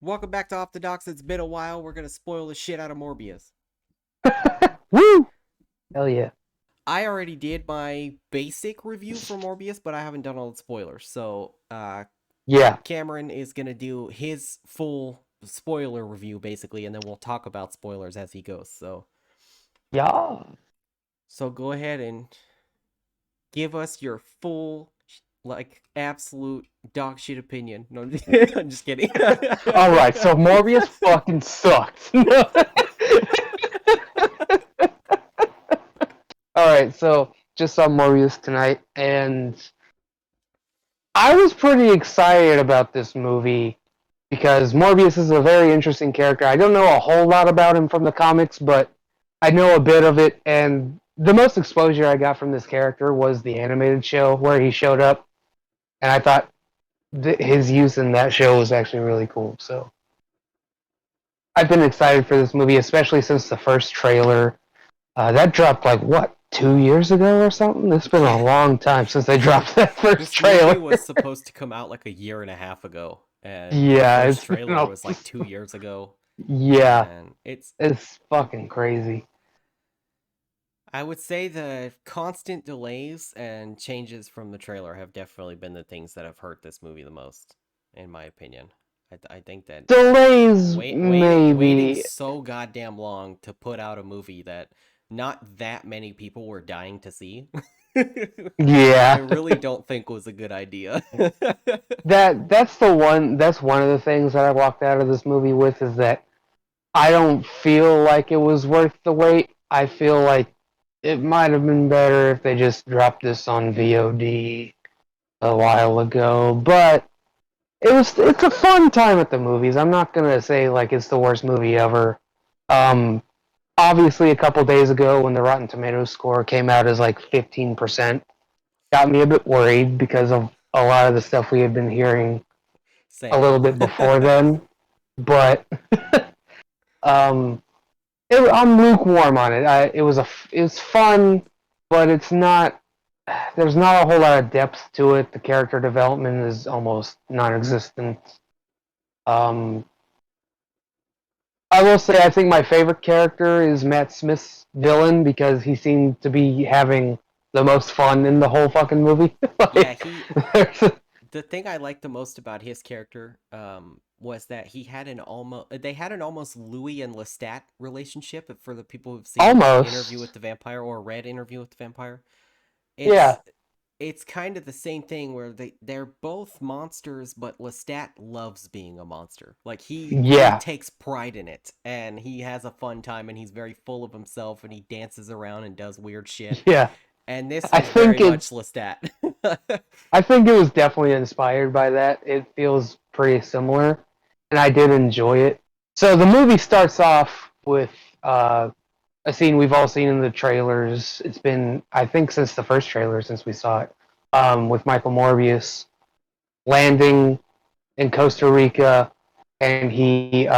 Welcome back to Off the Docks. It's been a while. We're gonna spoil the shit out of Morbius. Woo! Hell yeah. I already did my basic review for Morbius, but I haven't done all the spoilers. So, Yeah. Cameron is gonna do his full spoiler review basically, and then we'll talk about spoilers as he goes. Yeah. So go ahead and give us your full, like, absolute dog shit opinion. No, I'm just kidding. Alright, so Morbius fucking sucks. Alright, so just saw Morbius tonight, and I was pretty excited about this movie because Morbius is a very interesting character. I don't know a whole lot about him from the comics, but I know a bit of it, and the most exposure I got from this character was the animated show where he showed up, and I thought his use in that show was actually really cool. So I've been excited for this movie, especially since the first trailer. That dropped like what 2 years ago or something. It's been a Yeah. long time since they dropped that first This movie trailer. was supposed to come out like a year and a half ago, and the Yeah, first it's been trailer was like 2 years ago. yeah, And it's fucking crazy. I would say the constant delays and changes from the trailer have definitely been the things that have hurt this movie the most, in my opinion. I think that Delays, waiting maybe. so goddamn long to put out a movie that not that many people were dying to see. I Yeah, really don't think was a good idea. that's one of the things that I walked out of this movie with is that I don't feel like it was worth the wait. I feel like it might have been better if they just dropped this on VOD a while ago, but it's a fun time at the movies. I'm not gonna say like it's the worst movie ever. Um, Obviously, a couple days ago when the Rotten Tomatoes score came out as like 15%, got me a bit worried because of a lot of the stuff we had been hearing a Same. little bit before then. But um, I'm lukewarm on it. It's fun, but it's not. There's not a whole lot of depth to it. The character development is almost non-existent. Um, I will say I think my favorite character is Matt Smith's villain because he seemed to be having the most fun in the whole fucking movie. Yeah, Like, there's, the thing I liked the most about his character was that they had an almost Louis and Lestat relationship. For the people who've seen Interview almost, with the Vampire or read Interview with the Vampire, it's yeah, it's kind of the same thing where they're both monsters, but Lestat loves being a monster. Like he yeah, takes pride in it, and he has a fun time, and he's very full of himself, and he dances around and does weird shit. yeah. And this I was very think it. much Lestat. I think it was definitely inspired by that. It feels pretty similar, and I did enjoy it. So the movie starts off with a scene we've all seen in the trailers. It's been, I think, since the first trailer, since we saw it, with Michael Morbius landing in Costa Rica, and he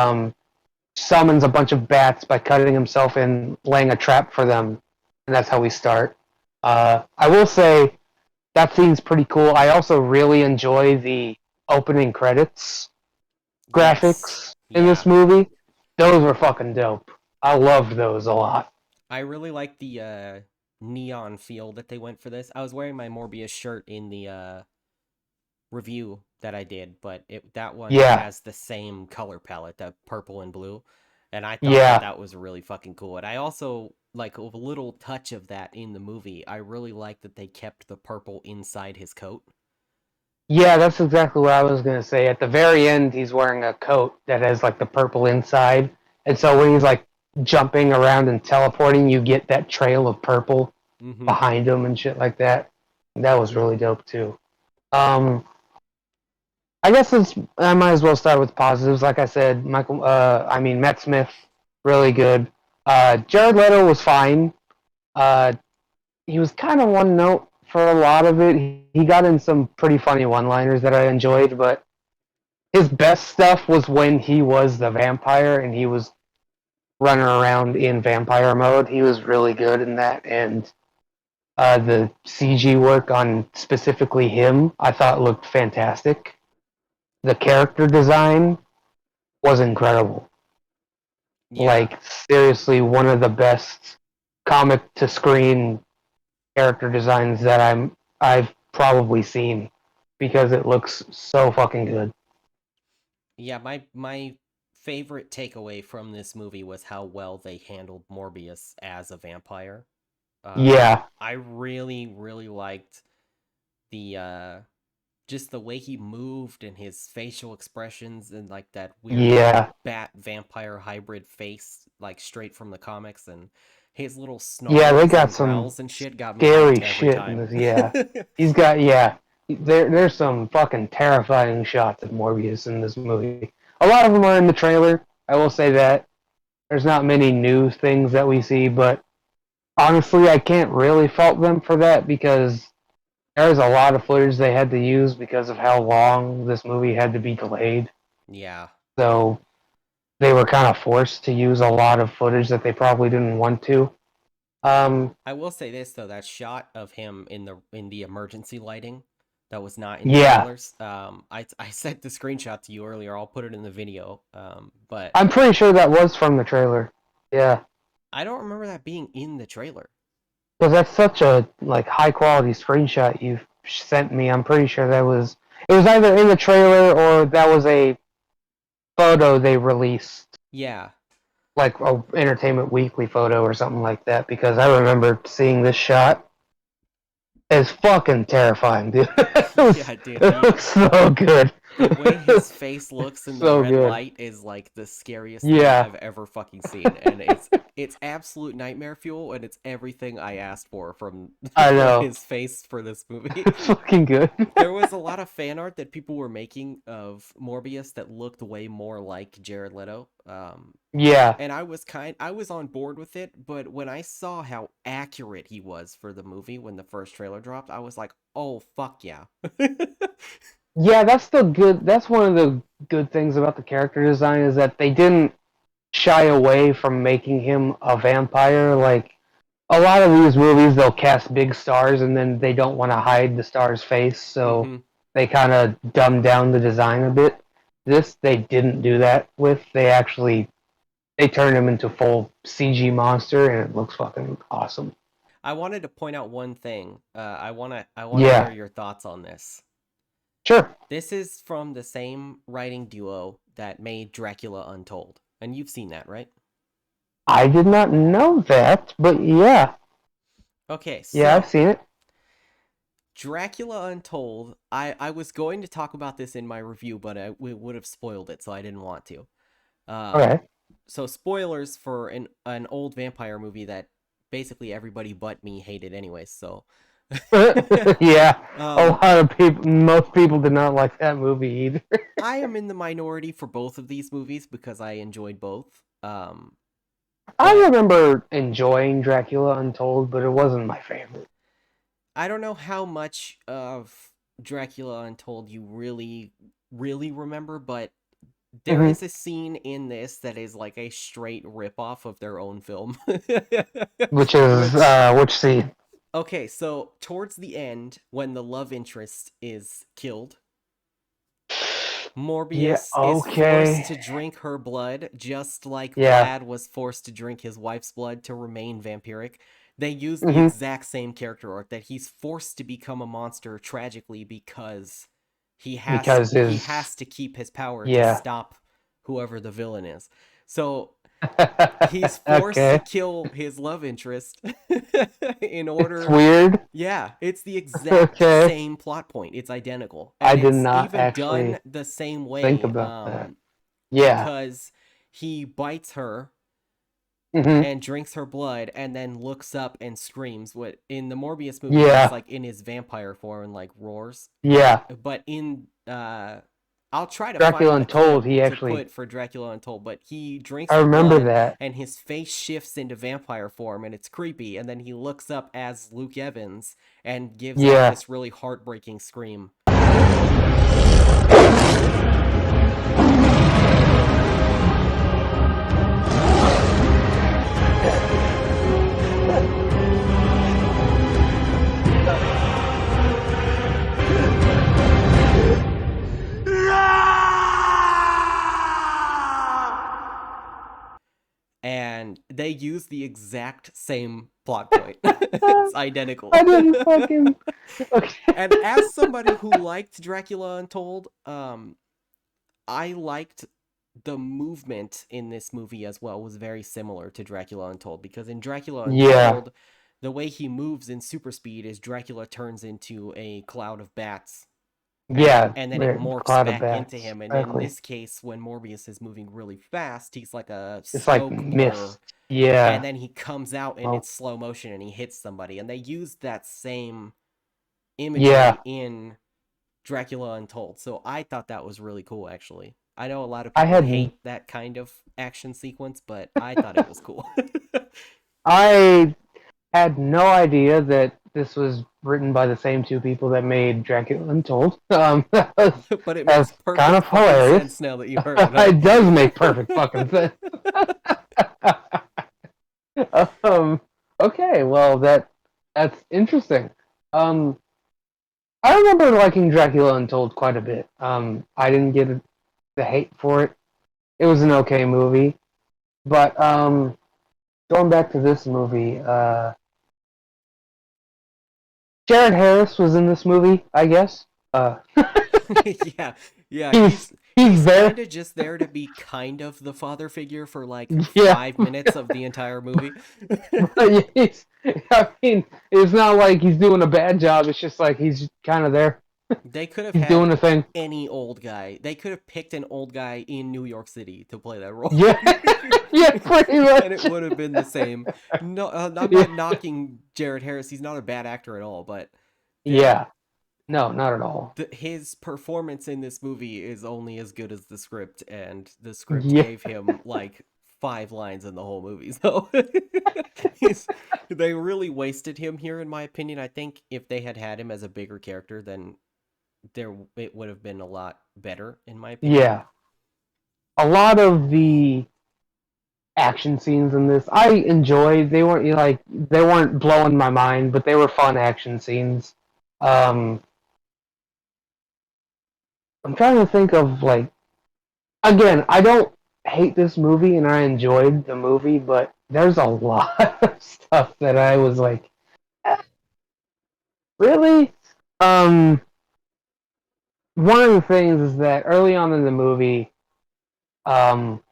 summons a bunch of bats by cutting himself and laying a trap for them, and that's how we start. I will say that scene's pretty cool. I also really enjoy the opening credits Yes. graphics in Yeah. this movie. Those were fucking dope. I loved those a lot. I really like the neon feel that they went for this. I was wearing my Morbius shirt in the review that I did, but that one Yeah, has the same color palette, that purple and blue, and I thought that yeah, that was really fucking cool. And I also like a little touch of that in the movie. I really like that they kept the purple inside his coat. yeah. That's exactly what I was gonna say. At the very end, he's wearing a coat that has like the purple inside, and so when he's like jumping around and teleporting, you get that trail of purple Mm-hmm. behind him and shit like that. That was really dope too. Um, I guess I might as well start with positives. Like I said, Matt Smith, really good. Jared Leto was fine. Uh, he was kind of one note for a lot of it. He got in some pretty funny one-liners that I enjoyed, but his best stuff was when he was the vampire and he was running around in vampire mode. He was really good in that, and the CG work on specifically him, I thought looked fantastic. The character design was incredible. Yeah, Like seriously, one of the best comic to screen character designs that I've probably seen because it looks so fucking good. yeah. My favorite takeaway from this movie was how well they handled Morbius as a vampire. Yeah, I really liked the just the way he moved and his facial expressions and like that weird yeah, bat vampire hybrid face like straight from the comics, and his little yeah. They snarls got and some growls and shit got me hyped scary every shit in time. this. Yeah, he's got yeah. There's some fucking terrifying shots of Morbius in this movie. A lot of them are in the trailer. I will say that there's not many new things that we see, but honestly, I can't really fault them for that because there's a lot of footage they had to use because of how long this movie had to be delayed. Yeah. So they were kind of forced to use a lot of footage that they probably didn't want to. Um, I will say this though, that shot of him in the emergency lighting that was not in the yeah, trailers. I sent the screenshot to you earlier. I'll put it in the video. But I'm pretty sure that was from the trailer. Yeah, I don't remember that being in the trailer. because that's such a like high quality screenshot you sent me. I'm pretty sure that was it was either in the trailer or that was a photo they released, Yeah. like a Entertainment Weekly photo or something like that. Because I remember seeing this shot. It's fucking terrifying, dude. Yeah, dude. It looks so good. The way his face looks in the So red good. light is like the scariest thing Yeah, I've ever fucking seen, and it's absolute nightmare fuel, and it's everything I asked for from I from know. his face for this movie. It's fucking good. There was a lot of fan art that people were making of Morbius that looked way more like Jared Leto. Yeah. And I was on board with it, but when I saw how accurate he was for the movie when the first trailer dropped, I was like, "Oh fuck yeah." Yeah, that's one of the good things about the character design is that they didn't shy away from making him a vampire. Like a lot of these movies they'll cast big stars and then they don't want to hide the star's face, so Mhm. they kind of dumb down the design a bit. This they didn't do that with. They turned him into full CG monster and it looks fucking awesome. I wanted to point out one thing. I want to hear Yeah. your thoughts on this. Sure. This is from the same writing duo that made Dracula Untold, and you've seen that, right? I did not know that, but yeah. Okay, Yeah, I've so seen it. Dracula Untold. I was going to talk about this in my review, but we would have spoiled it, so I didn't want to. Um, Okay. so spoilers for an old vampire movie that basically everybody but me hated anyways. So, Yeah. A um, lot of people most people did not like that movie either. I am in the minority for both of these movies because I enjoyed both. I But remember enjoying Dracula Untold, but it wasn't my favorite. I don't know how much of Dracula Untold you really remember, but there Hmm. is a scene in this that is like a straight ripoff of their own film. Which is Which, which scene? okay, so towards the end, when the love interest is killed, Yeah, Morbius is forced okay. to drink her blood, just like Yeah. Vlad was forced to drink his wife's blood to remain vampiric. They use the Hmm. exact same character arc that he's forced to become a monster tragically because Because he his has to keep his power to yeah. stop whoever the villain is. So he's forced to Okay. kill his love interest in It's order. weird. Yeah, it's the exact Okay. same plot point. It's identical. I And did it's not even done actually the same think way about that. Yeah. because he bites her Hmm. and drinks her blood and then looks up and screams. What in the Morbius movie he's Yeah. like in his vampire form and like roars. Yeah. But in I'll try to Dracula find the clip Untold, he to actually put for Dracula Untold, but he drinks I her remember blood that. and his face shifts into vampire form and it's creepy, and then he looks up as Luke Evans and gives out Yeah. this really heartbreaking scream. and they use the exact same plot point. It's I identical. didn't fucking. Okay. And as somebody who liked Dracula Untold, I liked the movement in this movie as well was very similar to Dracula Untold, because in Dracula Yeah. Untold, the way he moves in super speed is Dracula turns into a cloud of bats, Yeah. and then it morphs Cloud of back into bats. him. And in Exactly. this case, when Morbius is moving really fast, he's like a It's like smoke blur, mist. Yeah. and then he comes out and Oh. it's slow motion and he hits somebody. And they used that same Yeah. imagery in Dracula Untold. So I thought that was really cool, actually. I know a lot of I people had hate that kind of action sequence, but I thought it was cool. I had no idea that this was written by the same two people that made Dracula Untold. But it makes That's kind perfect of fucking hilarious. sense now that you heard it, huh? It does make perfect fucking sense. um, okay, well that's interesting. Um, I remember liking Dracula Untold quite a bit. I didn't get the hate for it. It was an okay movie, but going back to this movie, Jared Harris was in this movie, I guess. Yeah, yeah, He's he's very kind of just there to be kind of the father figure for like yeah, 5 minutes of the entire movie. but I mean, it's not like he's doing a bad job. It's just like he's kind of there. They could have He's had doing a thing. any old guy. They could have picked an old guy in New York City to play that role. Yeah, yeah, pretty And it much. would have been the same. No, I'm Yeah, not knocking Jared Harris. He's not a bad actor at all, but the yeah. No, not at all. his performance in this movie is only as good as the script, and the script Yeah, gave him like 5 lines in the whole movie. So they really wasted him here, in my opinion. I think if they had had him as a bigger character, then there it would have been a lot better, in my opinion. yeah. A lot of the action scenes in this I enjoyed. They weren't like they weren't blowing my mind, but they were fun action scenes. Um, I'm trying to think of like again, I don't hate this movie and I enjoyed the movie, but there's a lot of stuff that I was like, "Eh, really? Um, one of the things is that early on in the movie, um,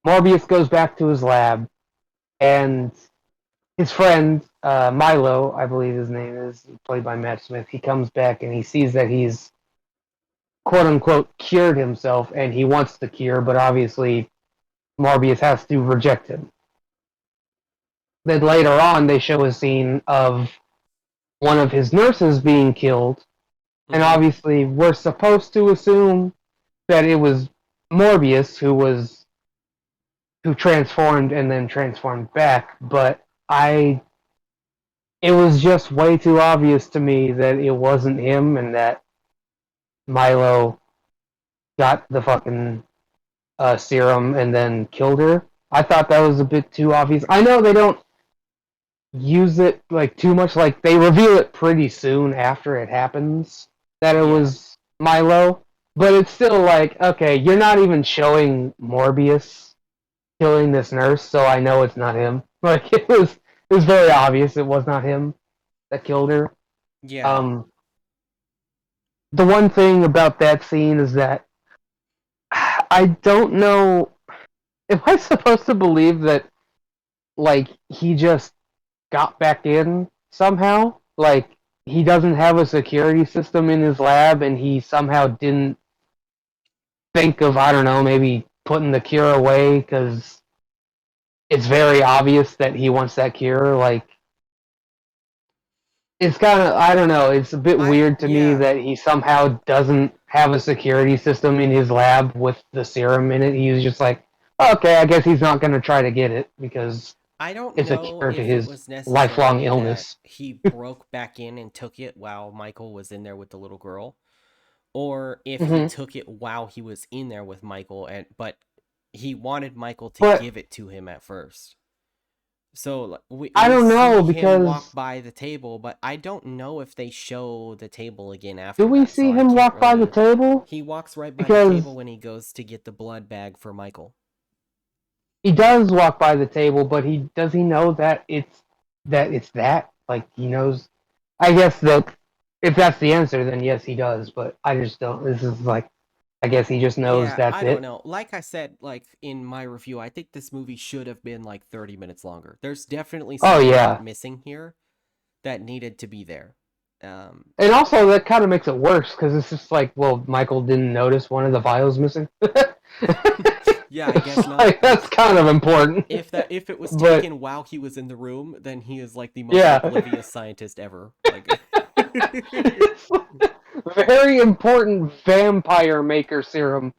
Morbius goes back to his lab and his friend Milo, I believe his name is, played by Matt Smith. He comes back and he sees that he's quote unquote cured himself, and he wants the cure, but obviously Morbius has to reject him. Then later on, they show a scene of one of his nurses being killed, and Mm-hmm. obviously we're supposed to assume that it was Morbius who transformed and then transformed back, but I it was just way too obvious to me that it wasn't him and that Milo got the fucking serum and then killed her. I thought that was a bit too obvious. I know they don't use it like too much. Like they reveal it pretty soon after it happens that it Yeah. was Milo, but it's still like okay, you're not even showing Morbius killing this nurse, so I know it's not him. Like it was very obvious it was not him that killed her. Yeah. Um, the one thing about that scene is that I don't know. Am I supposed to believe that like he just got back in somehow? Like he doesn't have a security system in his lab, and he somehow didn't think of I don't know maybe putting the cure away because it's very obvious that he wants that cure. Like it's kind of I don't know. It's a bit weird to me Yeah. that he somehow doesn't have a security system in his lab with the serum in it. He was just like, okay, I guess he's not going to try to get it because I don't it's a know cure to if it his was lifelong necessarily that illness. he broke back in and took it while Michael was in there with the little girl, or if he Hmm. took it while he was in there with Michael, and but he wanted Michael to But give it to him at first. So like, I we don't know see him walk because by the table, but I don't know if they show the table again do after we that. So see I him can't walk by the really. table? He walks right by the Because table when he goes to get the blood bag for Michael. he does walk by the table, but he know that it's that? Like he knows. I guess that if that's the answer, then yes, he does. But I just don't. This is like, I guess he just knows Yeah, that's I don't it. know. Like I said, like in my review, I think this movie should have been like 30 minutes longer. There's definitely Oh some plot yeah, missing here that needed to be there. and also that kind of makes it worse because it's just like, well, Michael didn't notice one of the vials missing. Yeah, I It's guess not. like that's kind of important, If it was but taken while he was in the room, then he is like the most yeah. oblivious scientist ever. Like It's very important vampire maker serum.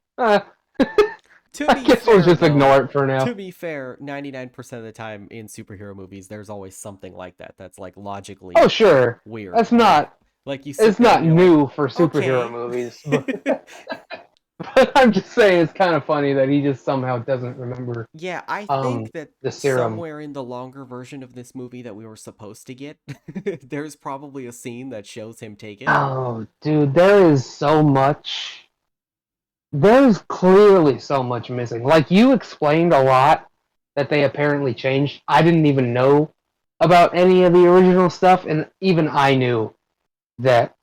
to I be guess we'll fair just though, ignore it for now. 99% of the time in superhero movies there's always something like that that's like Oh, logically sure. weird. That's not Like you sit it's there and not you're like, new for superhero "Okay." movies, but, but I'm just saying it's kind of funny that he just somehow doesn't remember Yeah, I um think that the serum. somewhere in the longer version of this movie that we were supposed to get, there's probably a scene that shows him take it. Oh, dude, there is so much. There's clearly so much missing. Like you explained a lot that they apparently changed. I didn't even know about any of the original stuff, and even I knew that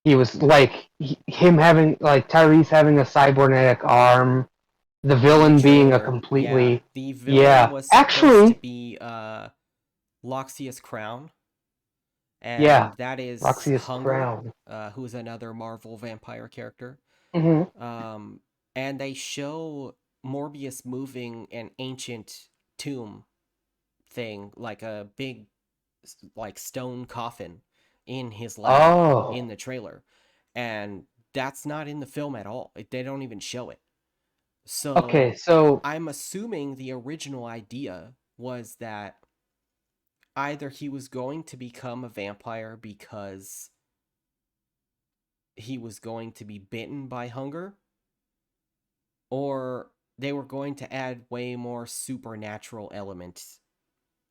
he was like him having like Tyrese having a cybernetic arm, the In the villain being a trailer, yeah, completely the villain yeah. was supposed to Actually, be Loxias Crown, and yeah, that is Roxy's Hunger, crown. who's another Marvel vampire character. Hmm. Um, and they show Morbius moving an ancient tomb thing, like a big, like stone coffin, in his lab in Oh, the trailer, and that's not in the film at all. They don't even show it. okay. So So I'm assuming the original idea was that either he was going to become a vampire because he was going to be bitten by hunger, or they were going to add way more supernatural elements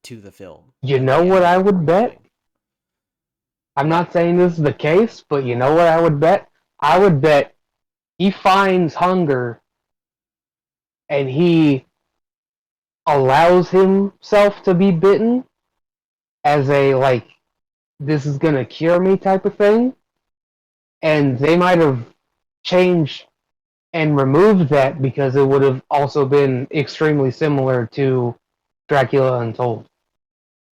to the film you than know they what ended I up would bet? doing. I'm What? not saying this is the case, but you know what I would bet? I would bet he finds hunger and he allows himself to be bitten as a like this is gonna cure me type of thing, and they might have changed and removed that because it would have also been extremely similar to Dracula Untold.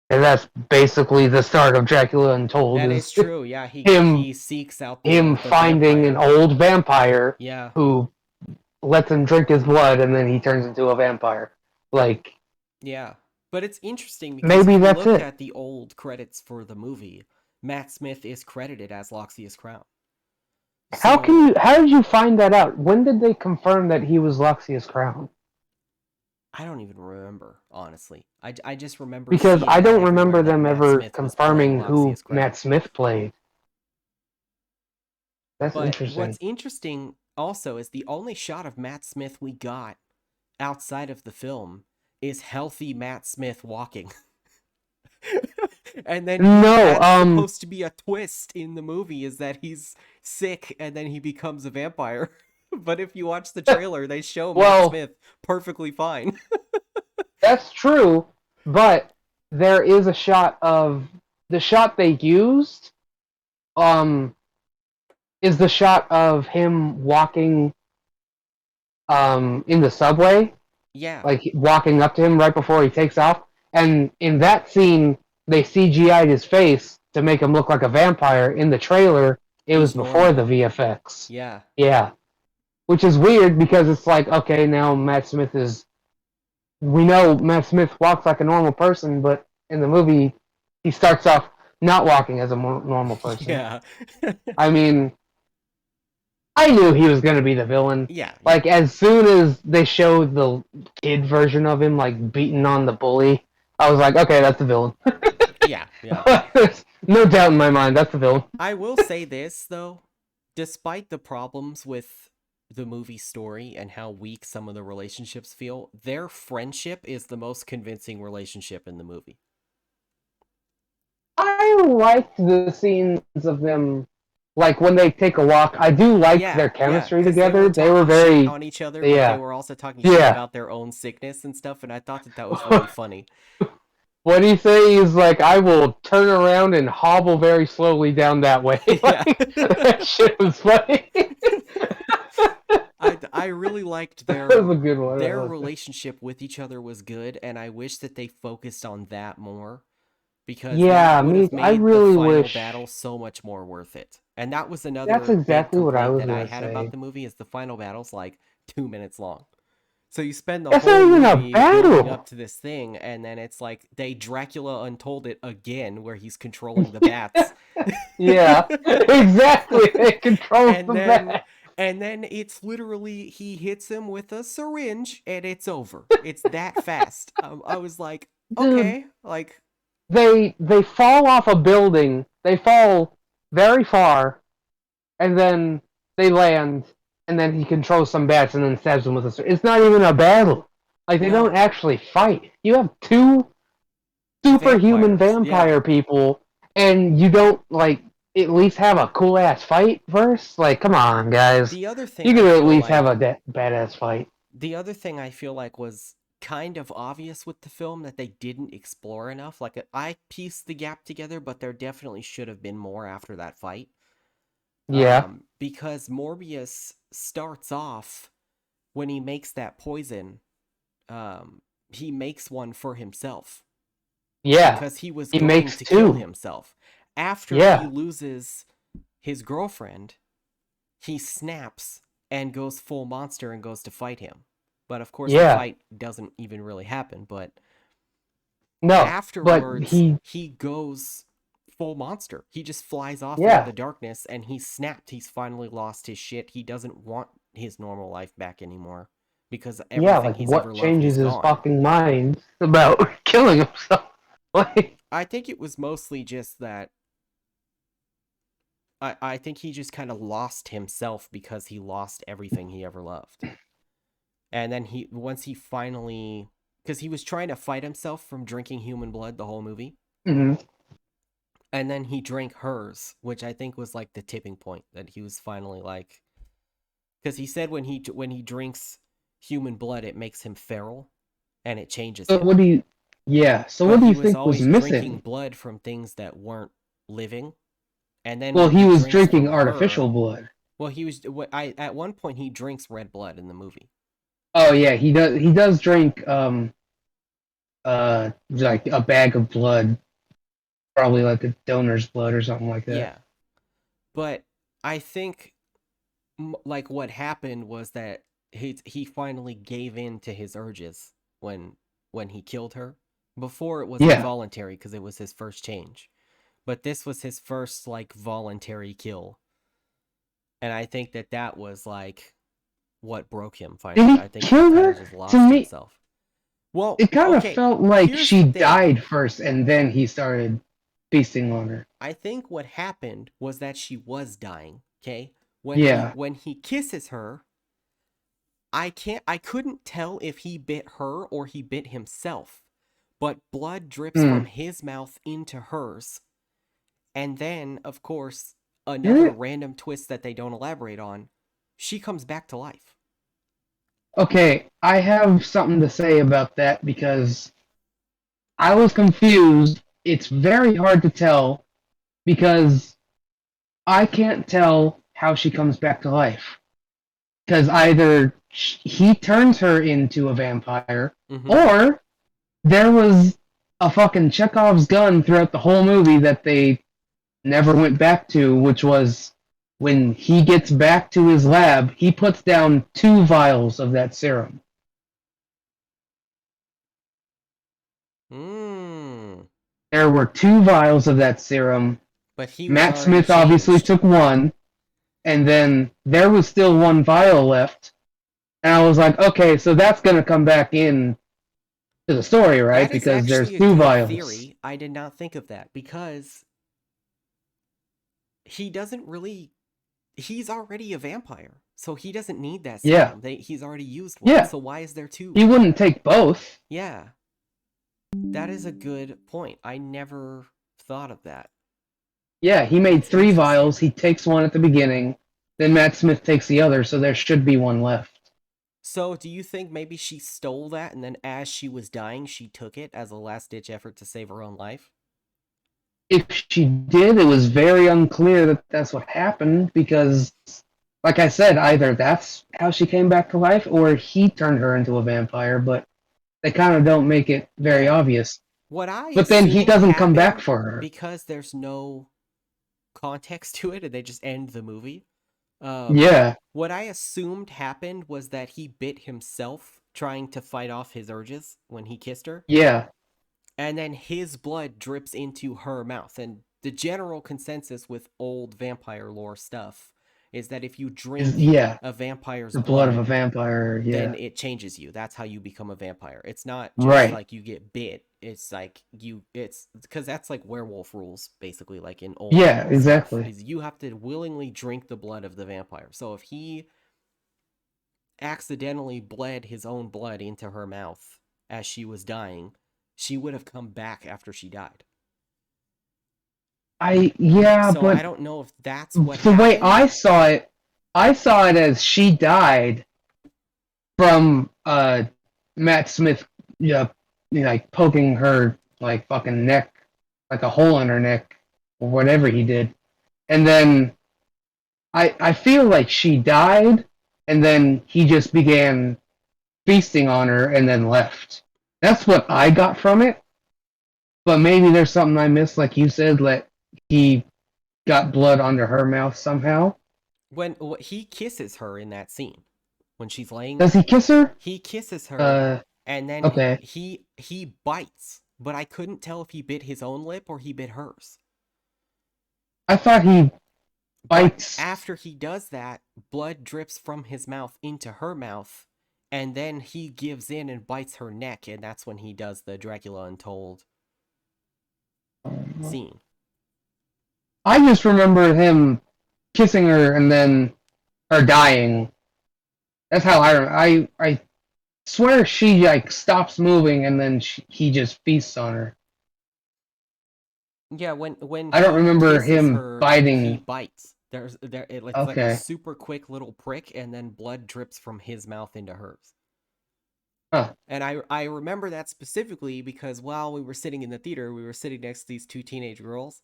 And that's basically the start of Dracula Untold That is is true. Yeah, he him he seeks out him the finding an vampire. old vampire Yeah, who lets him drink his blood and then he turns into a vampire. Like yeah. But it's interesting because if maybe you that's look it. at the old credits for the movie, Matt Smith is credited as Loxias Crown. So How did you find that out? When did they confirm that he was Loxias Crown? I don't even remember, honestly. I just remember Because seeing I that don't everywhere remember that them Matt ever Smith was playing confirming who Loxias Matt Crown. Smith played. That's But what's interesting. interesting also is the only shot of Matt Smith we got outside of the film is healthy Matt Smith walking. And then No, that's supposed to be a twist in the movie is that he's sick and then he becomes a vampire. But if you watch the trailer, they show Matt well, Smith perfectly fine. that's true, but there is a shot of the shot they used um is the shot of him walking in the subway, Yeah, like walking up to him right before he takes off. And in that scene, they CGI'd his face to make him look like a vampire. In the trailer, it was he's before the normal. VFX. Yeah. Yeah, which is weird because it's like, okay, now Matt Smith is. We know Matt Smith walks like a normal person, but in the movie, he starts off not walking as a normal person. Yeah. I mean, I knew he was gonna be the villain. Yeah, yeah. Like as soon as they showed the kid version of him like beating on the bully, I was like, okay, that's the villain. Yeah, yeah. There's no doubt in my mind, that's the villain. I will say this though, despite the problems with the movie story and how weak some of the relationships feel, their friendship is the most convincing relationship in the movie. I liked the scenes of them. Like when they take a walk, I do like Yeah, their yeah, chemistry because they were together. They were talking shit very, on each other, but they yeah, were also talking shit yeah. about their own sickness and stuff, and I thought that that was really funny. What do you say? He's like, I will turn around and hobble very slowly down that way. Yeah. Like, that shit was funny. I really liked That was a good one. I their liked it. relationship with each other was good, and I wish that they focused on that more because that Yeah, would have I made the really final wish. battle so much more worth it. And that was That's another big exactly what I complaint was that I gonna had about say. the movie is the final battle's like 2 minutes long. So you spend the That's whole not even a movie building up battle. to this thing, and then it's like they Dracula untold it again, where he's controlling the bats. Yeah, exactly. It controls and the then bat. and then it's literally he hits him with a syringe and it's over. It's that fast. I was like, Dude, okay, like they fall off a building. They fall very far, and then they land, and then he controls some bats, and then stabs them with a sword. It's not even a battle. Like they don't no actually fight. You have two superhuman vampires. Yeah. vampire people, and you don't like at least have a cool ass fight first. Like, come on, guys. The other thing You I could at feel least have like a badass fight. the other thing I feel like was kind of obvious with the film that they didn't explore enough. Like I pieced the gap together, but there definitely should have been more after that fight. Yeah, Because Morbius starts off when he makes that poison, he makes one for himself yeah. because he was He going makes to kill two. himself. After he Yeah, loses his girlfriend, he snaps and goes full monster and goes to fight him. But of course, the yeah. fight doesn't even really happen. But No, but afterwards, he goes full monster. He just flies off into yeah, the darkness and he's snapped. He's finally lost his shit. He doesn't want his normal life back anymore because yeah. everything Like, he's what ever loved changes is his gone. fucking mind about killing himself? Like, I think it was mostly just that I think he just kind of lost himself because he lost everything he ever loved. And then once he finally, because he was trying to fight himself from drinking human blood the whole movie. mhm. And then he drank hers, which I think was like the tipping point that he was finally like, because he said when he drinks human blood, it makes him feral and it changes So him. what do you? Yeah. So But what do he you was think was always drinking missing? blood from things that weren't living. And then Well, when he he was drinks drinking from her, artificial blood. well, he was I at one point he drinks red blood in the movie. Oh yeah, he does. He does drink like a bag of blood, probably like a donor's blood or something like that. Yeah, but I think like what happened was that he finally gave in to his urges when he killed her. Before it was Yeah. involuntary because it was his first change, but this was his first like voluntary kill, and I think that that was like what broke him Did finally. he I think he kill kind of her? just To lost me, himself. Well, it kind of okay, felt like here's the she thing. died first, and then he started feasting on her. I think what happened was that she was dying, okay? Yeah. When he kisses her, I couldn't tell if he bit her or he bit himself. But blood drips from Hmm. his mouth into hers. And then, of course, Did another it? random twist that they don't elaborate on, she comes back to life. Okay, I have something to say about that because I was confused. It's very hard to tell because I can't tell how she comes back to life. Because either he turns her into a vampire, Mm-hmm. or there was a fucking Chekhov's gun throughout the whole movie that they never went back to, which was when he gets back to his lab, he puts down 2 vials of that serum. Hmm. There were 2 vials of that serum. But he was Matt already Smith obviously changed. took one, and then there was still 1 vial left. And I was like, okay, so that's gonna come back in to the story, right? That is Because there's actually a two good vials. theory. I did not think of that because he doesn't really he's already a vampire. So he doesn't need that Yeah, serum. He's already used one. yeah. So why is there two? He wouldn't take both. Yeah, that is a good point. I never thought of that. Yeah, he made That's three interesting. vials. He takes one at the beginning, then Matt Smith takes the other, so there should be one left. So, do you think maybe she stole that and then as she was dying, she took it as a last ditch effort to save her own life? If she did, it was very unclear that that's what happened because, like I said, either that's how she came back to life or he turned her into a vampire, but they kind of don't make it very Yeah. obvious. What I But then he assumed doesn't come back happened, for her. because there's no context to it and they just end the movie. Um, Yeah, what I assumed happened was that he bit himself trying to fight off his urges when he kissed her, yeah, and then his blood drips into her mouth. And the general consensus with old vampire lore stuff is that if you drink yeah. a vampire's The blood of a blood, vampire. then Yeah, it changes you. That's how you become a vampire. It's not just right. like you get bit. It's like it's because that's like werewolf rules, basically, like in old Yeah, werewolf stuff, exactly. is you have to willingly drink the blood of the vampire. So if he accidentally bled his own blood into her mouth as she was dying, she would have come back after she died. Yeah, So I but don't know if that's what the way happened. I saw it as she died from Matt Smith, like poking her like fucking neck, like a hole in her neck, or whatever he did, and then I feel like she died, and then he just began feasting on her and then left. That's what I got from it. But maybe there's something I missed, like you said, that he got blood under her mouth somehow. When he kisses her in that scene, when she's laying Does there, he kiss her? he kisses her, Uh, and then okay. he bites, but I couldn't tell if he bit his own lip or he bit hers. I thought he But bites. after he does that, blood drips from his mouth into her mouth, and then he gives in and bites her neck, and that's when he does the Dracula Untold scene. I just remember him kissing her and then her dying. That's how I swear she like stops moving and then he just feasts on her. Yeah, when I don't he remember kisses him her, he biting. bites. It's like a Okay. super quick little prick, and then blood drips from his mouth into hers. Huh. And I remember that specifically because while we were sitting in the theater, we were sitting next to these two teenage girls,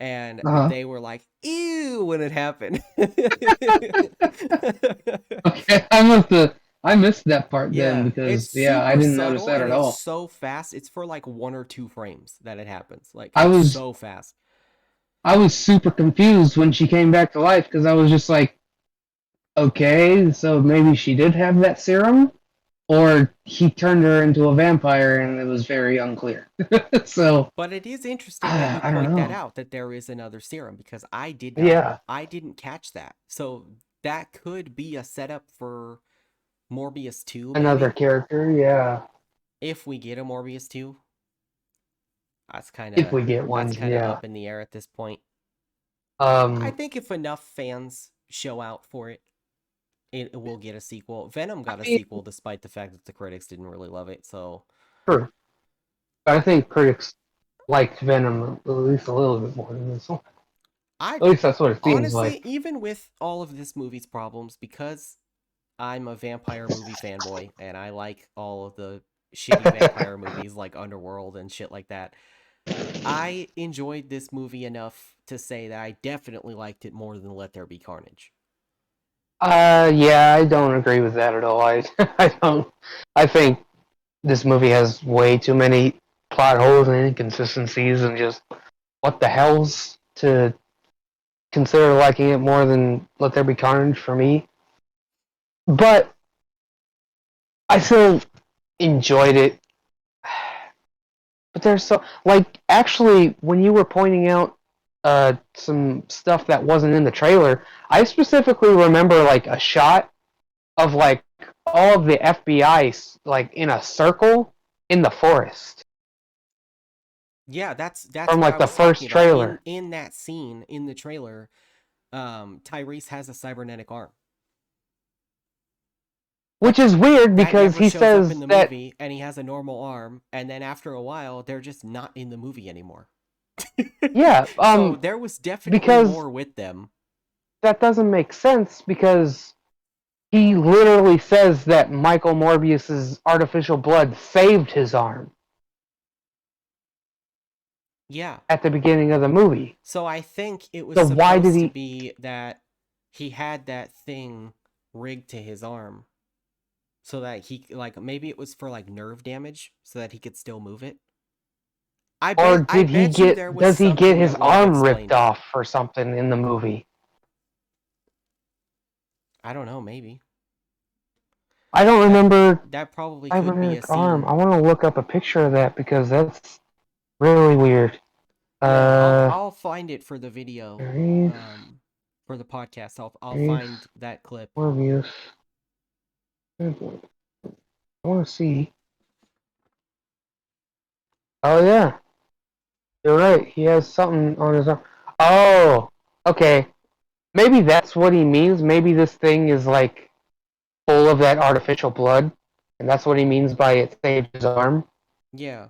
and Uh-huh. they were like, "Ew!" when it happened. Okay. I missed that part then Yeah, it's because yeah, I super didn't notice subtle that and at it's all. so fast. It's for like 1 or 2 frames that it happens. Like I it's was so fast. I was super confused when she came back to life because I was just like, okay, so maybe she did have that serum, or he turned her into a vampire, and it was very unclear. So But it is interesting that you I don't point that know. out that there is another serum because Yeah, I didn't catch that. So that could be a setup for Morbius 2 another maybe. character. Yeah, If we get a Morbius 2, if we get that's one. kind of Yeah. up in the air at this point. I Um, think if enough fans show out for it, it will get a sequel. Venom I got a mean, sequel despite the fact that the critics didn't really love it. So true. But I think critics liked Venom at least a little bit more than this one. I At least that's what it seems honestly, like. even with all of this movie's problems, because I'm a vampire movie fanboy and I like all of the shitty vampire movies like Underworld and shit like that. I enjoyed this movie enough to say that I definitely liked it more than Let There Be Carnage. Yeah, I don't agree with that at all. I don't. I think this movie has way too many plot holes and inconsistencies, and just what the hell's to consider liking it more than Let There Be Carnage for me. But I still enjoyed it. But there's so like actually when you were pointing out some stuff that wasn't in the trailer, I specifically remember like a shot of like all of the FBI like in a circle in the forest Yeah, that's from what I like the was talking first about. trailer, In that scene in the trailer, Tyrese has a cybernetic arm. which That is weird that because never he shows up in says the that movie, and he has a normal arm, and then after a while, they're just not in the movie anymore. Yeah, So there was definitely because more with them. that doesn't make sense because he literally says that Michael Morbius's artificial blood saved his arm Yeah. at the beginning of the movie. So I think it was So why did supposed to he? be that he had that thing rigged to his arm so that he like maybe it was for like nerve damage so that he could still move it. Or I did he bet you get? there was Does he get something his that would have arm ripped explained it. off or something in the movie? I don't know, maybe. I don't That remember that probably could be a cybernetic arm. scene. I want to look up a picture of that because that's really weird. Yeah, Uh, I'll find it for the video. Reef, For the podcast. I'll Reef, find that clip. Morbius. I want to see. Oh yeah, you're right. He has something on his arm. Oh, okay. Maybe that's what he means. Maybe this thing is like full of that artificial blood, and that's what he means by it saved his arm. Yeah.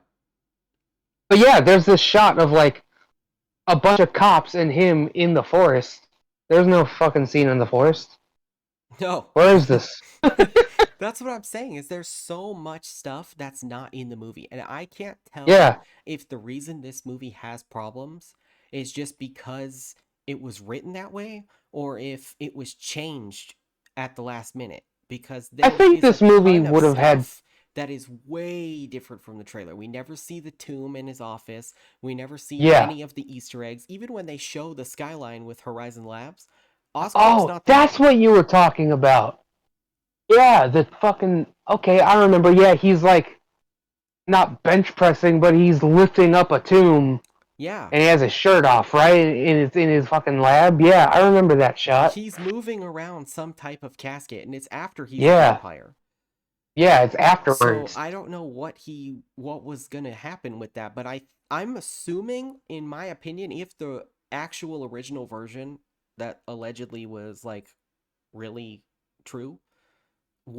But yeah, there's this shot of like a bunch of cops and him in the forest. There's no fucking scene in the forest. No. Where is this? That's what I'm saying is there's so much stuff that's not in the movie. And I can't tell Yeah, if the reason this movie has problems is just because it was written that way or if it was changed at the last minute because I there think is a this movie ton of would have had. stuff that is way different from the trailer. We never see the tomb in his office. We never see Yeah. any of the Easter eggs. Even when they show the skyline with Horizon Labs, Oscorp's Oh, not there. that's what you were talking about. Yeah, the fucking. Okay, I remember. Yeah, he's like not bench pressing, but he's lifting up a tomb Yeah. and he has his shirt off, right? And it's in his fucking lab. Yeah, I remember that shot. He's moving around some type of casket and it's after he's a Yeah, vampire. yeah, it's So afterwards. I don't know what was going to happen with that, but I'm assuming in my opinion if the actual original version that allegedly was like really true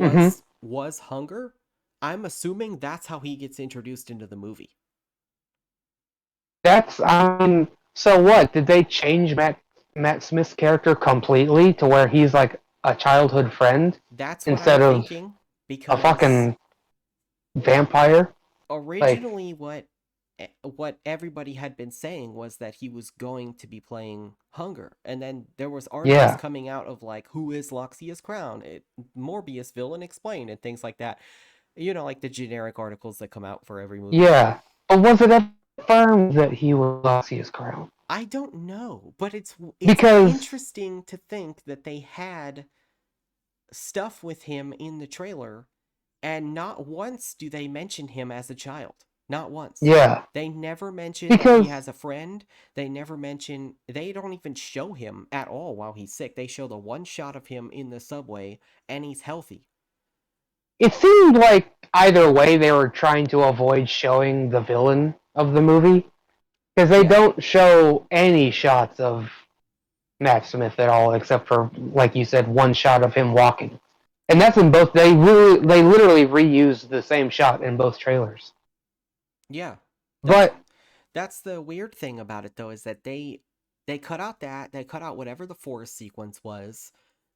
Mm-hmm. was hunger, I'm assuming that's how he gets introduced into the movie. That's So what? Did they change Matt Smith's character completely to where he's like a childhood friend That's what I'm instead of thinking a because fucking vampire? Like, originally what everybody had been saying was that he was going to be playing Hunger, and then there was articles yeah, coming out of like who is Loxia's crown, Morbius villain explained, and things like that. You know, like the generic articles that come out for every movie. yeah. But was it confirmed that he was Lucius Crown? I don't know, but it's Because interesting to think that they had stuff with him in the trailer, and not once do they mention him as a child. Not once. yeah, They never mention that he because has a friend. They don't even show him at all while he's sick. They show the one shot of him in the subway and he's healthy. it seemed like either way they were trying to avoid showing the villain of the movie because they Yeah. don't show any shots of Matt Smith at all, except for like you said, one shot of him walking, and Yeah. that's in both. They literally reused the same shot in both trailers. Yeah. That's But that's the weird thing about it though is that they cut out whatever the forest sequence was.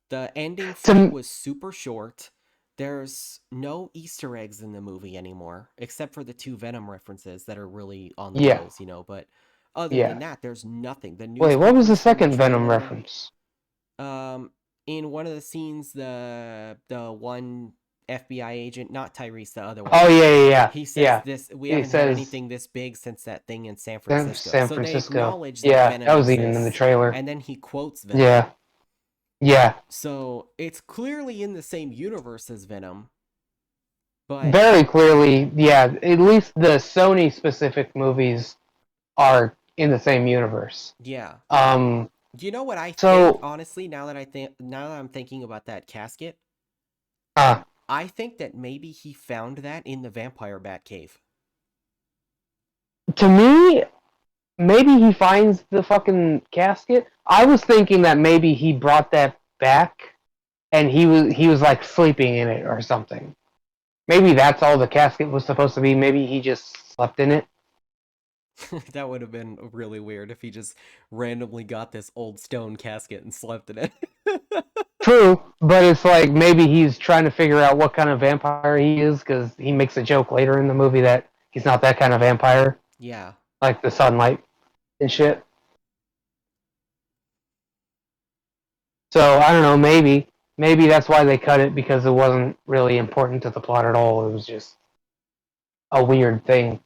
The ending fight to was super short. There's no Easter eggs in the movie anymore, except for the two Venom references that are really on the yeah, nose, but other than yeah. that, there's nothing. The Wait, what was the newspapers from the second Venom trailer, reference? um, in one of the scenes, the one FBI agent, not Tyrese, the other one, Oh yeah, yeah, yeah, he says yeah. this, we It haven't had says anything this big since that thing in San San Francisco. San So they Francisco. acknowledge that Yeah, that Venom was even in the exists, trailer. and then he quotes Venom. Yeah, yeah. So it's clearly in the same universe as Venom, but Very clearly, yeah. At least the Sony specific movies are in the same universe. yeah. Um. Do you know what I think, So, honestly, now that I'm thinking about that casket? uh, I think that maybe he found that in the vampire bat cave. to me, maybe he finds the fucking casket. I was thinking that maybe he brought that back and he was like sleeping in it or something. Maybe that's all the casket was supposed to be. Maybe he just slept in it. That would have been really weird if he just randomly got this old stone casket and slept in it. True, but it's like maybe he's trying to figure out what kind of vampire he is because he makes a joke later in the movie that he's not that kind of vampire, Yeah. like the sunlight and shit. So I don't know, maybe that's why they cut it because it wasn't really important to the plot at all. It was just a weird thing.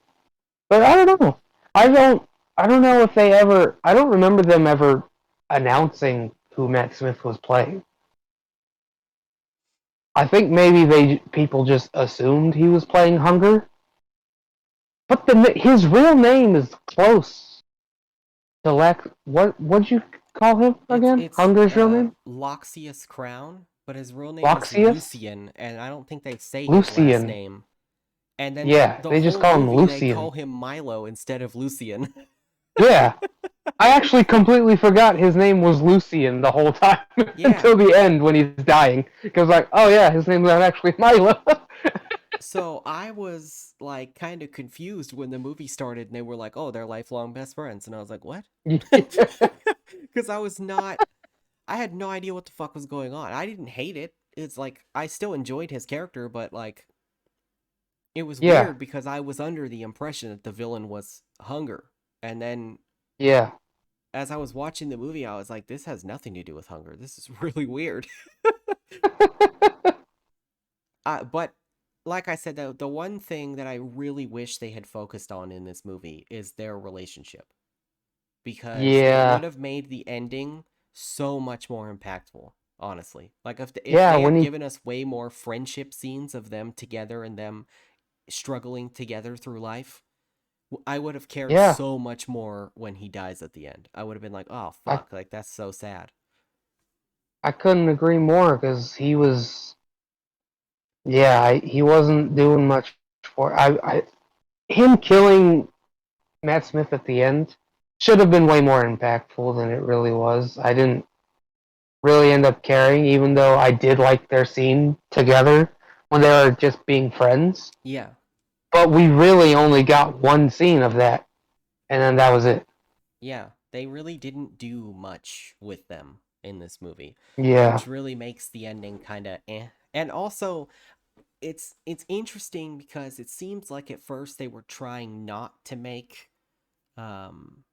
But I don't know. I don't I don't know if they ever I don't remember them ever announcing who Matt Smith was playing. I think maybe they people just assumed he was playing Hunger, but his real name is close to Lex. What'd you call him It's again? it's Hunger's real uh name? Loxius Crown, but his real name is Loxius? Lucian, and I don't think they say his last Lucian. name. And then Yeah, the they just whole call him movie they Lucian. call him Milo instead of Lucian. Yeah, I actually completely forgot his name was Lucian the whole time Yeah. until the end when he's dying. Because like, oh yeah, his name's not actually Milo. So I was like kind of confused when the movie started and they were like, "Oh, they're lifelong best friends." And I was like, "What?" Cuz I had no idea what the fuck was going on. I didn't hate it. It's like I still enjoyed his character, but like it was Yeah, weird because I was under the impression that the villain was Hunger. And then yeah. as I was watching the movie, I was like, this has nothing to do with Hunger. This is really weird. But like I said, the one thing that I really wish they had focused on in this movie is their relationship because it would Yeah, have made the ending so much more impactful. Honestly, like if yeah. they When had he, given us way more friendship scenes of them together and them struggling together through life, I would have cared yeah, so much more when he dies at the end. I would have been like, oh I fuck, like that's so sad. I couldn't agree more because he was, yeah, he wasn't doing much for. Him killing Matt Smith at the end should have been way more impactful than it really was. I didn't really end up caring, even though I did like their scene together when they were just being friends. Yeah, But we really only got one scene of that, and then that was it. yeah, they really didn't do much with them in this movie, Yeah. which really makes the ending kind of eh. And also, it's interesting because it seems like at first they were trying not to make um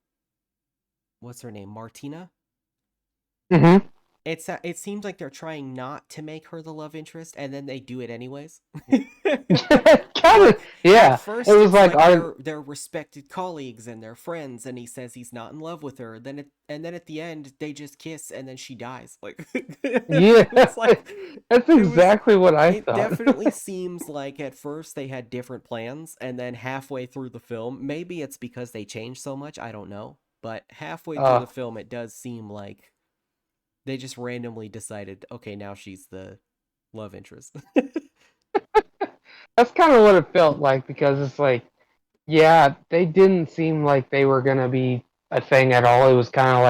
what's her name, Martina. Mm-hmm. It seems like they're trying not to make her the love interest, and then they do it anyways. kind of. Like at Yeah. It first, was it's like like our. they're respected colleagues and they're friends, and he says he's not in love with her. And then at the end, they just kiss, and then she dies. Like Yeah. it's like That's it was. exactly what I It thought. definitely seems like at first they had different plans, and then halfway through the film, maybe it's because they changed so much. I don't know, but halfway through uh, the film, it does seem like they just randomly decided, okay, now she's the love interest. that's kind of what it felt like because it's like, yeah, they didn't seem like they were gonna be a thing at all. It was kind of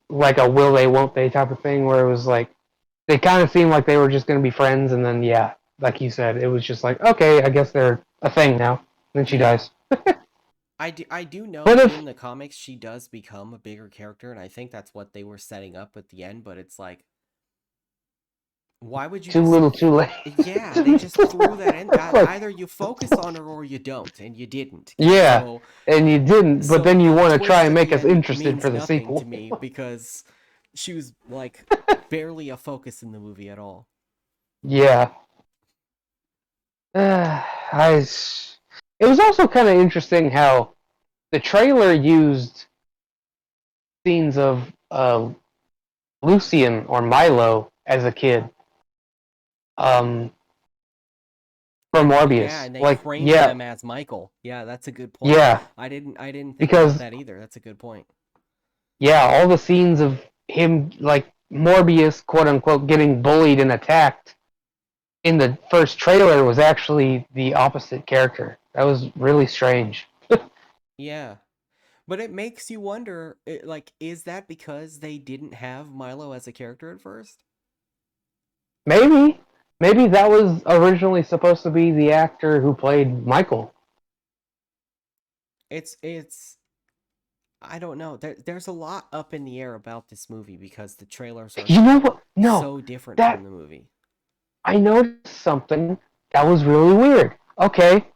like a will they won't they type of thing where it was like they kind of seemed like they were just gonna be friends, and then yeah, like you said, it was just like okay, I guess they're a thing now. Then she Yeah. dies. I do know But in if the comics she does become a bigger character, and I think that's what they were setting up at the end, but it's like, why would you too just. little, too late. Yeah, To they be just threw that in. it's like Either you focus on her or you don't, and you didn't. yeah, So, and you didn't, but so then you the want to try twist and at make the us end interested means for the nothing to sequel. me because she was like barely a focus in the movie at all. Yeah. I. It was also kind of interesting how the trailer used scenes of Lucian or Milo as a kid um, for Yeah, Morbius. and they Like, framed yeah, them as Michael. Yeah, that's a good point. yeah, I didn't think about because that either. That's a good point. yeah, all the scenes of him like Morbius, quote unquote, getting bullied and attacked in the first trailer was actually the opposite character. That was really strange. Yeah. But it makes you wonder, like, is that because they didn't have Milo as a character at first? Maybe, maybe that was originally supposed to be the actor who played Michael. it's I don't know. There's a lot up in the air about this movie because the trailers are You know what? No, so different from that the movie. I noticed something that was really weird. Okay,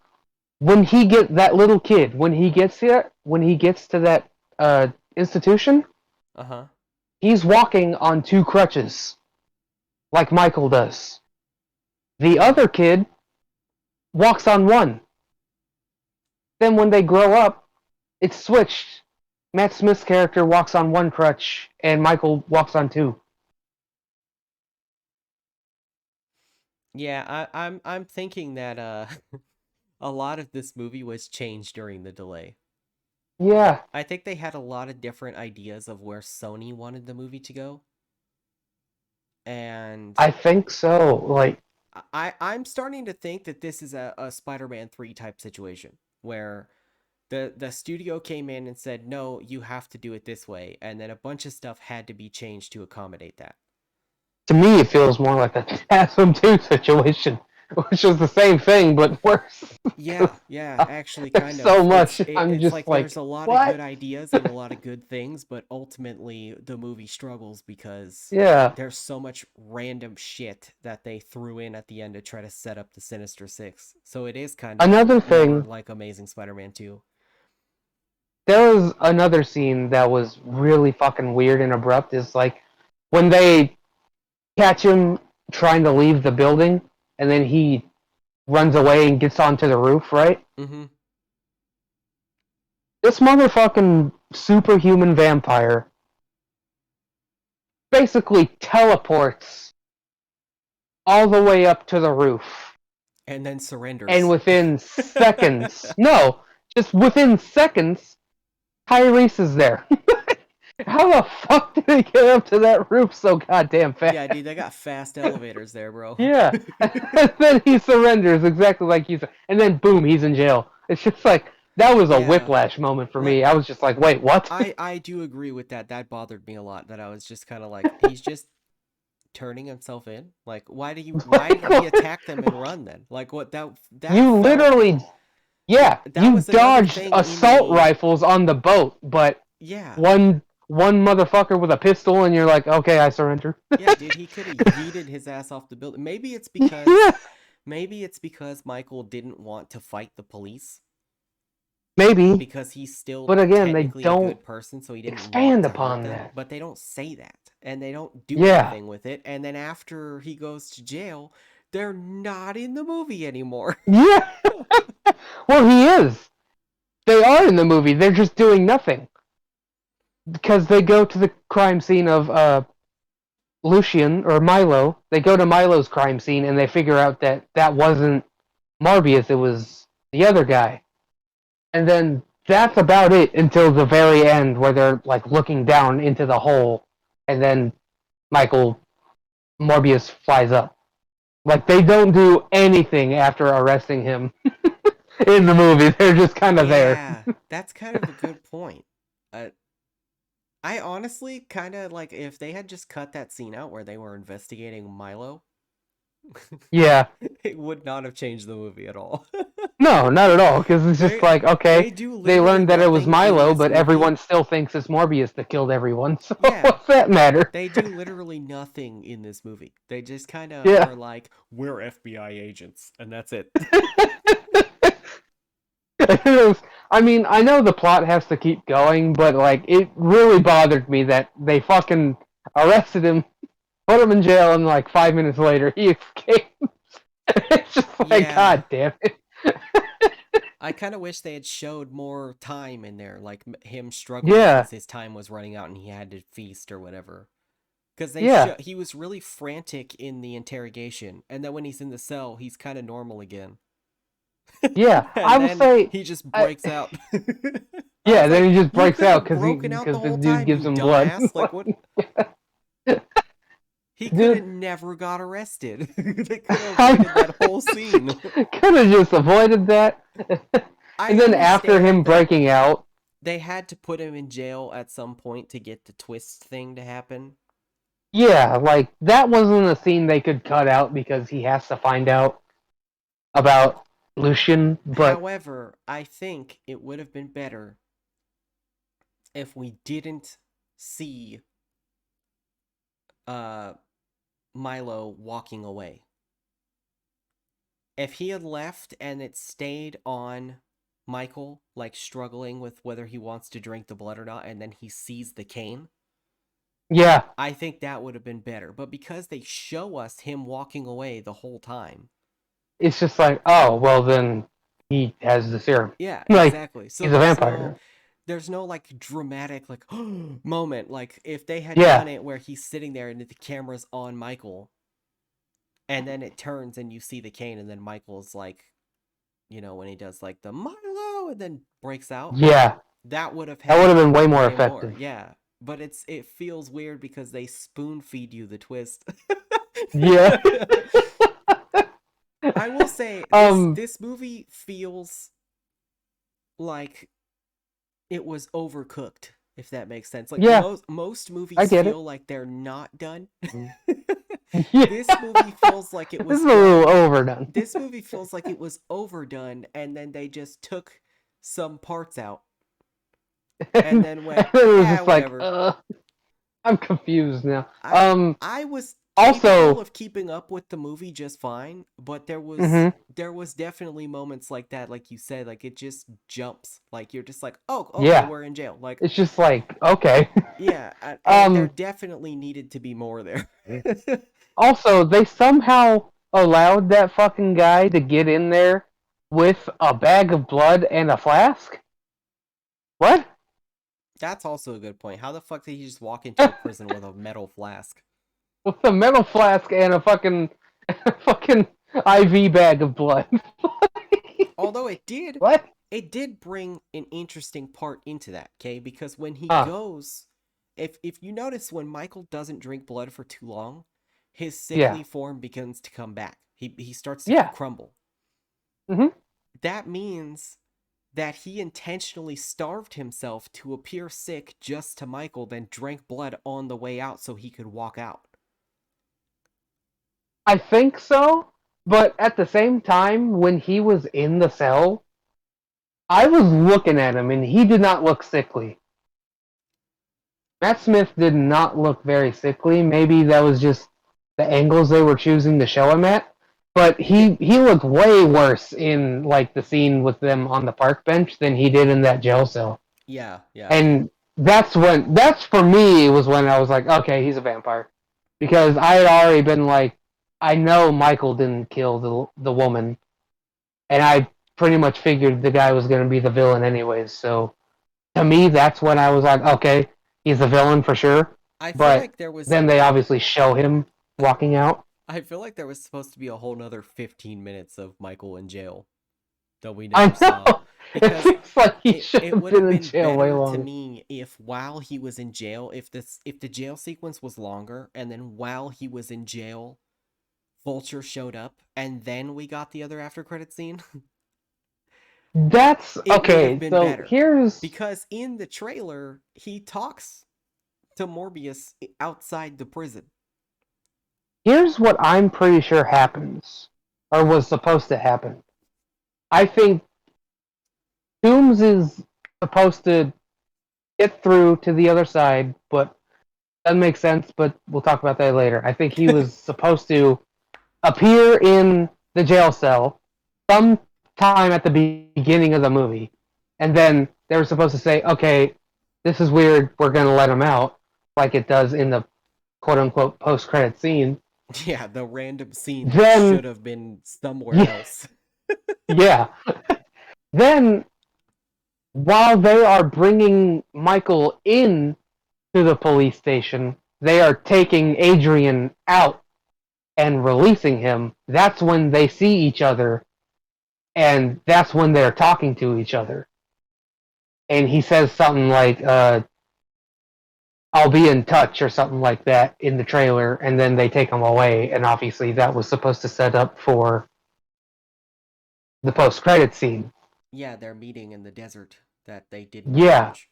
when he get that little kid, when he gets to that institution, Uh-huh. he's walking on two crutches like Michael does. The Huh. other kid walks on one. Then when they grow up, it's switched. Matt Smith's character walks on one crutch, and Michael walks on two. Yeah, I'm thinking that a lot of this movie was changed during the delay. Yeah, I think they had a lot of different ideas of where Sony wanted the movie to go, and I think so. Like, I'm starting to think that this is a Spider-Man 3 type situation where the studio came in and said, "No, you have to do it this way," and then a bunch of stuff had to be changed to accommodate that. to me, it feels more like a Tasm 2 situation, which is the same thing, but worse. Yeah, yeah, actually There's kind so of. much. I'm It's just like there's like, a lot of good what? ideas and a lot of good things, but ultimately the movie struggles because Yeah. there's so much random shit that they threw in at the end to try to set up the Sinister Six. So it is kind of Another more thing, like Amazing Spider-Man 2. there was another scene that was really fucking weird and abrupt. Is like when they catch him trying to leave the building, and then he runs away and gets onto the roof, right? Mm-hmm. This motherfucking superhuman vampire basically teleports all the way up to the roof. And then And surrenders. within seconds, no, just within seconds, Tyrese is there. How the fuck did he get up to that roof so goddamn fast? Yeah, dude, they got fast elevators there, bro. Yeah. And then he surrenders exactly like you said. And then boom, he's in jail. It's just like, that was a Yeah, whiplash moment for like me. I was just like, wait, what? I do agree with that. That bothered me a lot. That I was just kind of like, he's just turning himself in. Like, why Like, didn't he attack them and run then? Like, what that you felt literally, yeah, that you was another dodged thing in assault the rifles on the boat, but yeah. one motherfucker with a pistol, and you're like, okay, I surrender. Yeah, dude, he could have yeeted his ass off the building. Yeah, Maybe it's because Michael didn't want to fight the police maybe. because he's still But again, they technically a don't good person, so he didn't want expand to hurt upon them, that. but they don't say that. And they don't do Yeah, anything with it. And then after he goes to jail, they're not in the movie anymore. yeah. Well, he is. They are in the movie. They're just doing nothing because they go to the crime scene of Lucian or Milo. They go to Milo's crime scene and they figure out that that wasn't Morbius. It was the other guy. And then that's about it until the very end where they're like looking down into the hole, and then Michael Morbius flies up. Like they don't do anything after arresting him in the movie. They're just kind of there. Yeah, that's kind of a good point. Uh, I honestly kind of like if they had just cut that scene out where they were investigating Milo, Yeah. it would not have changed the movie at all. No, not at all. Because it's just they like, they okay, do they literally learned that it was nothing in Milo, this but movie. everyone still thinks it's Morbius that killed everyone. So Yeah, what's that matter? they do literally nothing in this movie. They just kind of Yeah. are like, we're FBI agents, and that's it. I mean, I know the plot has to keep going, but like, it really bothered me that they fucking arrested him, put him in jail, and like 5 minutes later, he escaped. It's just like, Yeah, god damn it. I kind of wish they had showed more time in there, like him struggling Yeah, because his time was running out and he had to feast or whatever. Because yeah, he was really frantic in the interrogation, and then when he's in the cell, he's kind of normal again, yeah. I and will then say, he just I, breaks out. I yeah. was like, Then he just you breaks could out have because broken out the the whole dude time, gives you him blood. dumbass. Like what? He could Dude, have never got arrested. They could have I avoided that whole scene. could have just avoided that. I And then after him understand that breaking out, they had to put him in jail at some point to get the twist thing to happen. yeah, like that wasn't a scene they could cut out because he has to find out about. Lucian, but However, I think it would have been better if we didn't see uh Milo walking away. If he had left and it stayed on Michael, like struggling with whether he wants to drink the blood or not, and then he sees the cane, yeah, I think that would have been better. But because they show us him walking away the whole time, it's just like, oh, well, then he has the serum. yeah, Like, exactly. So he's a vampire. there's no like dramatic like moment. Like if they had done Yeah, it where he's sitting there and the camera's on Michael, and then it turns and you see the cane, and then Michael's like, when he does like the Milo and then breaks out, yeah. that would have That would had have been way more way more. effective. Yeah. But it feels weird because they spoon feed you the twist. Yeah. I will say this um, this movie feels like it was overcooked, if that makes sense. Like yeah, most I movies get it. feel like they're not done. Yeah. This movie feels like it This was is a done. little overdone. This movie feels like it was overdone and then they just took some parts out and then And went, it was "Yeah, just like, whatever." I'm confused now. I I was capable Also, of keeping up with the movie just fine, but mhm, there was definitely moments like that, like you said, like it just jumps. Like you're just like, "Oh, okay, yeah, we're in jail." Like, it's just like, okay. yeah, and there um, definitely needed to be more there. Also, they somehow allowed that fucking guy to get in there with a bag of blood and a flask. What? That's also a good point. How the fuck did he just walk into a prison with a metal flask? With a metal flask and a fucking IV bag of blood. Although What? it did bring an interesting part into that, okay? Because when he Huh. goes, if you notice when Michael doesn't drink blood for too long, his Yeah. sickly form begins to come back. He starts to Yeah. crumble. Hmm. That means that he intentionally starved himself to appear sick just to Michael, then drank blood on the way out so he could walk out. I think so, but at the same time, when he was in the cell, I was looking at him and he did not look sickly. Matt Smith did not look very sickly. Maybe that was just the angles they were choosing to show him at. But Yeah, he looked way worse in like the scene with them on the park bench than he did in that jail cell. yeah, yeah. And that's for me was when I was like, okay, he's a vampire. Because I had already been like, I know Michael didn't kill the woman, and I pretty much figured the guy was going to be the villain anyways. So to me, that's when I was like, okay, he's the villain for sure. I feel But like there was then they obviously show him walking out. I feel like there was supposed to be a whole nother 15 minutes of Michael in jail that we never I saw know. It because seems like he should it have would have been in been jail way better to longer. me if while he was in jail, if the jail sequence was longer and then while he was in jail, Vulture showed up and then we got the other after credit scene, That's it would have okay. been So better. here's Because in the trailer, he talks to Morbius outside the prison. here's what I'm pretty sure happens or was supposed to happen. I think Toombs is supposed to get through to the other side, but doesn't make sense. But we'll talk about that later. I think he was supposed to appear in the jail cell sometime at the beginning of the movie, and then they were supposed to say, "Okay, this is weird. We're going to let him out," like it does in the quote unquote post credit scene. Yeah, the random scene that Then, should have been somewhere yeah, else. yeah. Then, while they are bringing Michael in to the police station, they are taking Adrian out and releasing him. That's when they see each other, and that's when they're talking to each other. And he says something like, "I'll be in touch" or something like that in the trailer, and then they take him away. And obviously, that was supposed to set up for the post-credit scene. Yeah, their meeting in the desert that they did not Yeah, finish.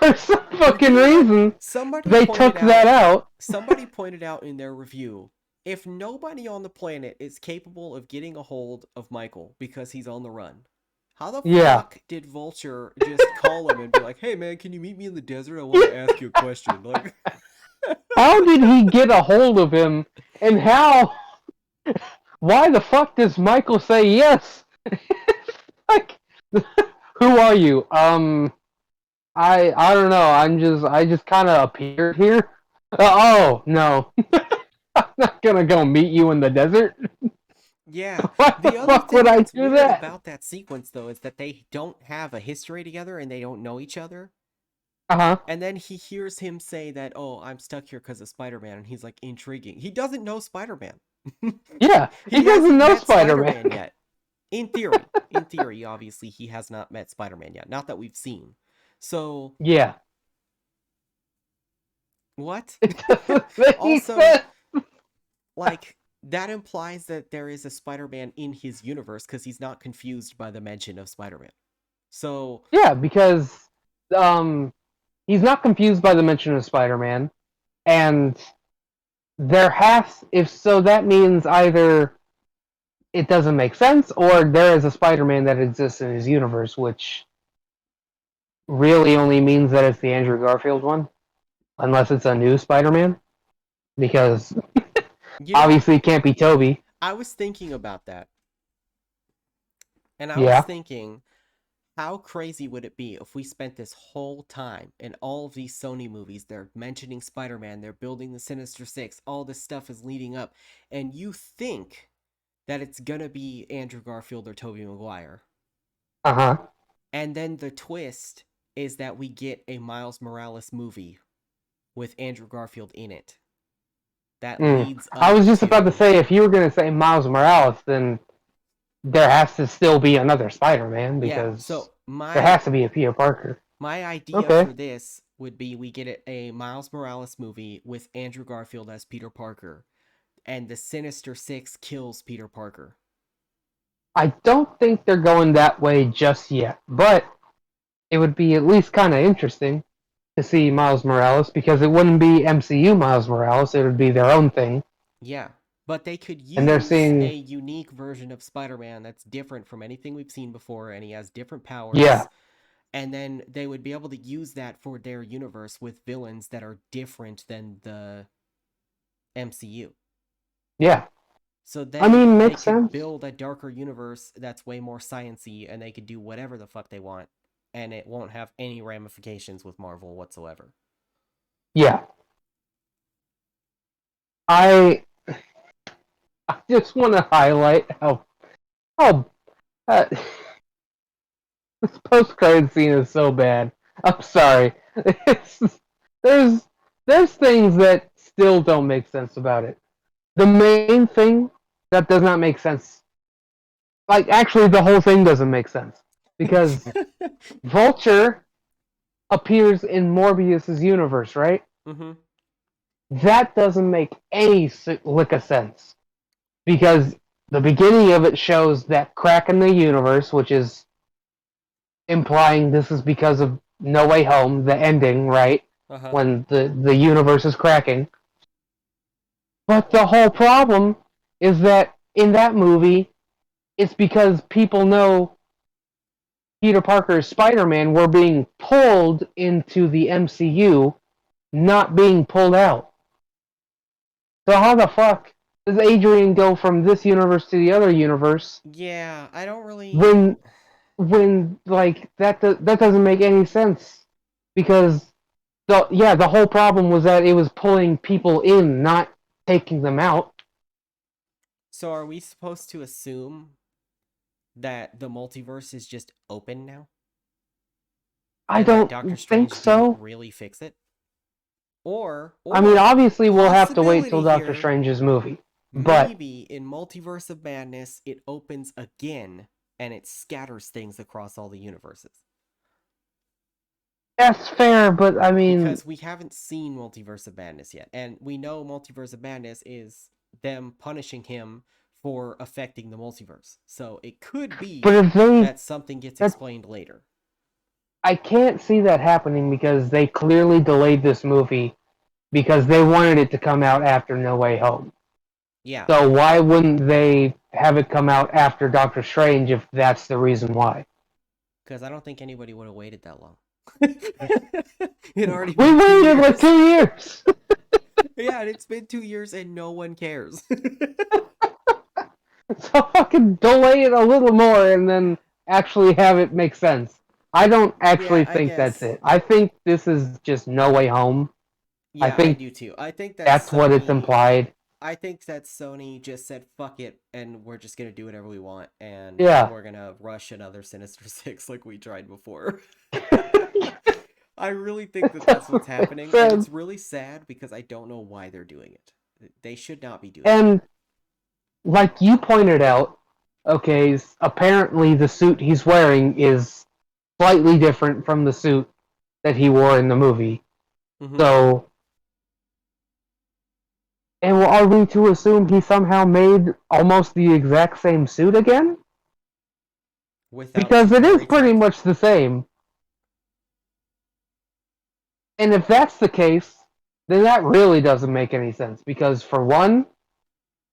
for some fucking reason, Somebody they pointed took that out out. somebody pointed out in their review if nobody on the planet is capable of getting a hold of Michael because he's on the run, how the Yeah. fuck did Vulture just call him and be like, "Hey man, can you meet me in the desert? I want to ask you a question." Like, How did he get a hold of him? And how? Why the fuck does Michael say yes? Like, who are you? I don't know. I just kind of appeared here. Oh no, I'm not gonna go meet you in the desert. yeah. Why the The other fuck would thing I that's do weird that? about that sequence though is that they don't have a history together and they don't know each other. Uh huh. And then he hears him say that, "Oh, I'm stuck here because of Spider-Man," and he's like, "Intriguing." He doesn't know Spider-Man. Yeah, he He doesn't hasn't know met Spider Spider-Man Man. yet. In theory, obviously, he has not met Spider-Man yet. Not that we've seen. So, Yeah, what? it doesn't make Also, sense. like, that implies that there is a Spider-Man in his universe because he's not confused by the mention of Spider-Man. So, Yeah, because um, he's not confused by the mention of Spider Man, and there has if so that means either it doesn't make sense or there is a Spider Man that exists in his universe, which really only means that it's the Andrew Garfield one, unless it's a new Spider Man, because you know, obviously it can't be Toby. I was thinking about that, and I was Yeah. thinking, how crazy would it be if we spent this whole time in all of these Sony movies? They're mentioning Spider Man, they're building the Sinister Six, all this stuff is leading up, and you think that it's gonna be Andrew Garfield or Tobey Maguire. Uh huh. And then the twist is that we get a Miles Morales movie with Andrew Garfield in it that Mm. leads I up was just about to to. say if you were going to say Miles Morales, then there has to still be another Spider Man Yeah, because so there my has to be a Peter Parker. my idea Okay. for this would be we get a Miles Morales movie with Andrew Garfield as Peter Parker, and the Sinister Six kills Peter Parker. I don't think they're going that way just yet, but it would be at least kind of interesting to see Miles Morales because it wouldn't be MCU Miles Morales, it would be their own thing. Yeah, but they could And they're use seeing, a unique version of Spider-Man that's different from anything we've seen before, and he has different yeah, powers, and then they would be able to use that for their universe with villains that are different than the MCU. yeah. So I then mean, they makes could sense. build a darker universe that's way more sciency, and they could do whatever the fuck they want, and it won't have any ramifications with Marvel whatsoever. Yeah. I, I just want to highlight how uh, this post credit scene is so bad. I'm sorry. It's, there's there's things that still don't make sense about it. The main thing that does not make sense, like actually the whole thing doesn't make sense because Vulture appears in Morbius's universe, right? Mm-hmm. That doesn't make any lick of sense because the beginning of it shows that crack in the universe, which is implying this is because of No Way Home, the ending, right? Uh-huh. When the universe is cracking. But the whole problem is that in that movie, it's because people know Peter Parker's Spider Man were being pulled into the MCU, not being pulled out. So how the fuck does Adrian go from this universe to the other universe Yeah, I don't really. when like that doesn't make any sense because the whole problem was that it was pulling people in, not taking them out. So are we supposed to assume that the multiverse is just open now? I And that don't Doctor think Strange didn't so. really fix it? Or I mean, or obviously we'll have to wait till possibility Doctor here, Strange's movie, but maybe in Multiverse of Madness it opens again and it scatters things across all the universes. that's fair. But I mean, Because we haven't seen Multiverse of Madness yet, and we know Multiverse of Madness is them punishing him for affecting the multiverse. So it could but be if they that something gets that explained later. I can't see that happening because they clearly delayed this movie because they wanted it to come out after No Way Home. Yeah, So why wouldn't they have it come out after Doctor Strange if that's the reason why? because I don't think anybody would have waited that long. It'd already We been two waited like years. 2 years. Yeah, and it's been 2 years and no one cares. So fucking delay it a little more and then actually have it make sense. I don't Yeah, actually I think that's guess. it. I think this is just No Way Home. I Yeah, I think do too. I think that that's what it's Sony implied. I think that Sony just said fuck it and we're just gonna do whatever we want and Yeah. we're gonna rush another Sinister Six like we tried before. I really think that that's That's what's what they happening, and said. it's really sad because I don't know why they're doing it. They should not be doing it. And like you pointed out, okay, apparently the suit he's wearing is slightly different from the suit that he wore in the movie. Mm-hmm. So, and are we to assume he somehow made almost the exact same suit again? Without Because it is Chitauri pretty tech. much the same. And if that's the case, then that really doesn't make any sense. Because for one,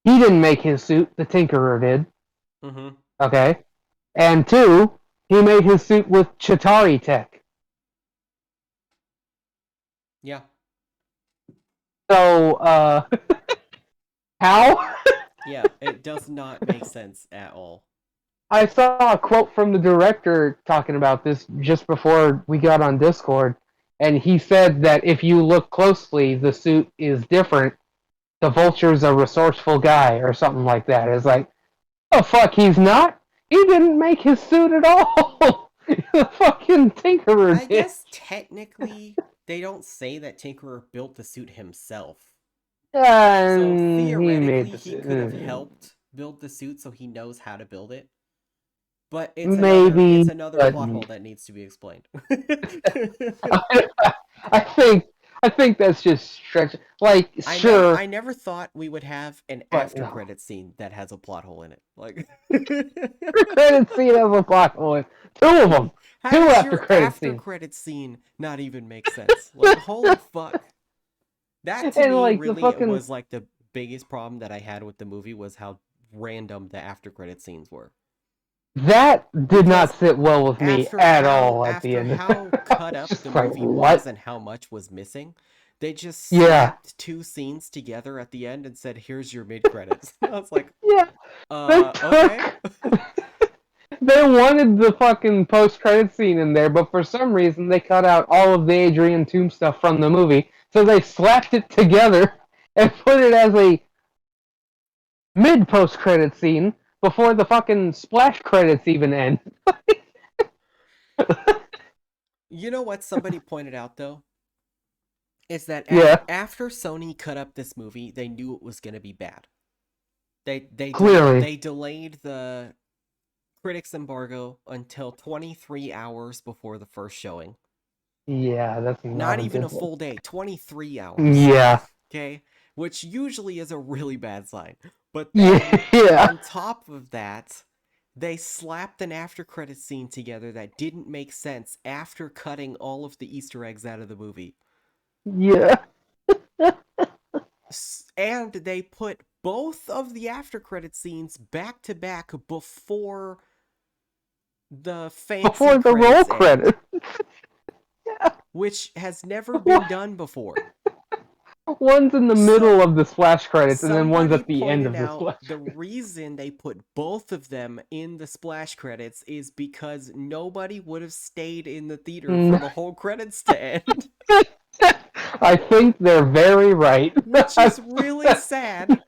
he didn't make his suit, the Tinkerer did. Mm-hmm. Okay? And two, he made his suit with Chitari tech. Yeah. So, how? Yeah. It does not make sense at all. I saw a quote from the director talking about this just before we got on Discord, and he said that if you look closely, the suit is different. The Vulture's a resourceful guy, or something like that. It's like, oh fuck, he's not. He didn't make his suit at all. The fucking Tinkerer I did. guess technically they don't say that Tinkerer built the suit himself. So And he made theoretically the he suit. could have helped build the suit so he knows how to build it. But it's Maybe, another but plot hole that needs to be explained. I think I think that's just stretch. Like, sure, I never thought we would have an but after no. credit scene that has a plot hole in it. Like After credit scene has a plot hole. Two of them. how Two does after your credit after scenes. credit scene not even make sense? Like holy fuck. That to And me like the really fucking was like the biggest problem that I had with the movie was how random the after credit scenes were. that did Because not sit well with me at all at the after end. how cut It's up just the like, movie was what? and how much was missing, they just Yeah. slapped two scenes together at the end and said, "Here's your mid credits." I was like, Yeah. They Okay." took they wanted the fucking post credit scene in there, but for some reason they cut out all of the Adrian Toomes stuff from the movie. So they slapped it together and put it as a mid post credit scene before the fucking splash credits even end. You know what somebody pointed out though is that Yeah, after Sony cut up this movie, they knew it was going to be bad. clearly. They delayed the critics embargo until 23 hours before the first showing. Yeah, that's Not not a even a good look. full day, 23 hours. Yeah. Okay? Which usually is a really bad sign. But then, Yeah, yeah. on top of that, they slapped an after credit scene together that didn't make sense after cutting all of the Easter eggs out of the movie. Yeah. And they put both of the after credit scenes back to back before the fancy Before the roll credits end, credit. Yeah. which has never been done before. One's in the middle So of the splash credits, and then one's somebody at the end pointed of the out splash the credits. reason they put both of them in the splash credits is because nobody would have stayed in the theater for the whole credits to end, I think they're very right. which is really sad.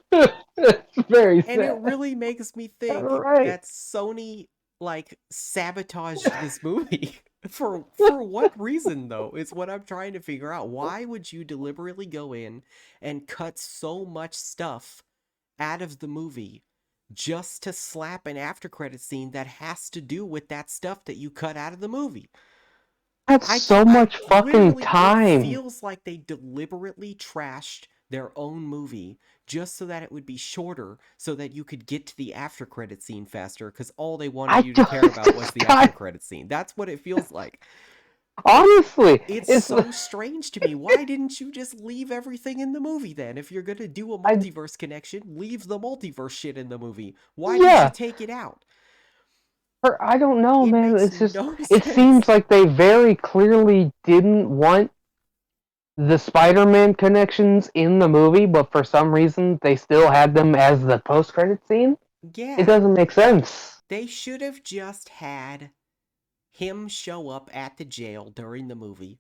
It's very And it sad. really makes me think Right. that Sony like sabotaged this movie. For what reason though? Is what I'm trying to figure out. Why would you deliberately go in and cut so much stuff out of the movie just to slap an after credit scene that has to do with that stuff that you cut out of the movie? That's so I much fucking literally, it time. feels like they deliberately trashed their own movie just so that it would be shorter so that you could get to the after credit scene faster because all they wanted I you to care just about was the after got credit scene. That's what it feels like. Honestly, It's it's so strange to me. Why didn't you just leave everything in the movie then? If you're gonna do a I multiverse connection, leave the multiverse shit in the movie. Why did you yeah. take it out? I don't know, It man. makes It's just no it sense. seems like they very clearly didn't want the Spider-Man connections in the movie, but for some reason they still had them as the post-credit scene. It Yeah, doesn't make sense. they should have just had him show up at the jail during the movie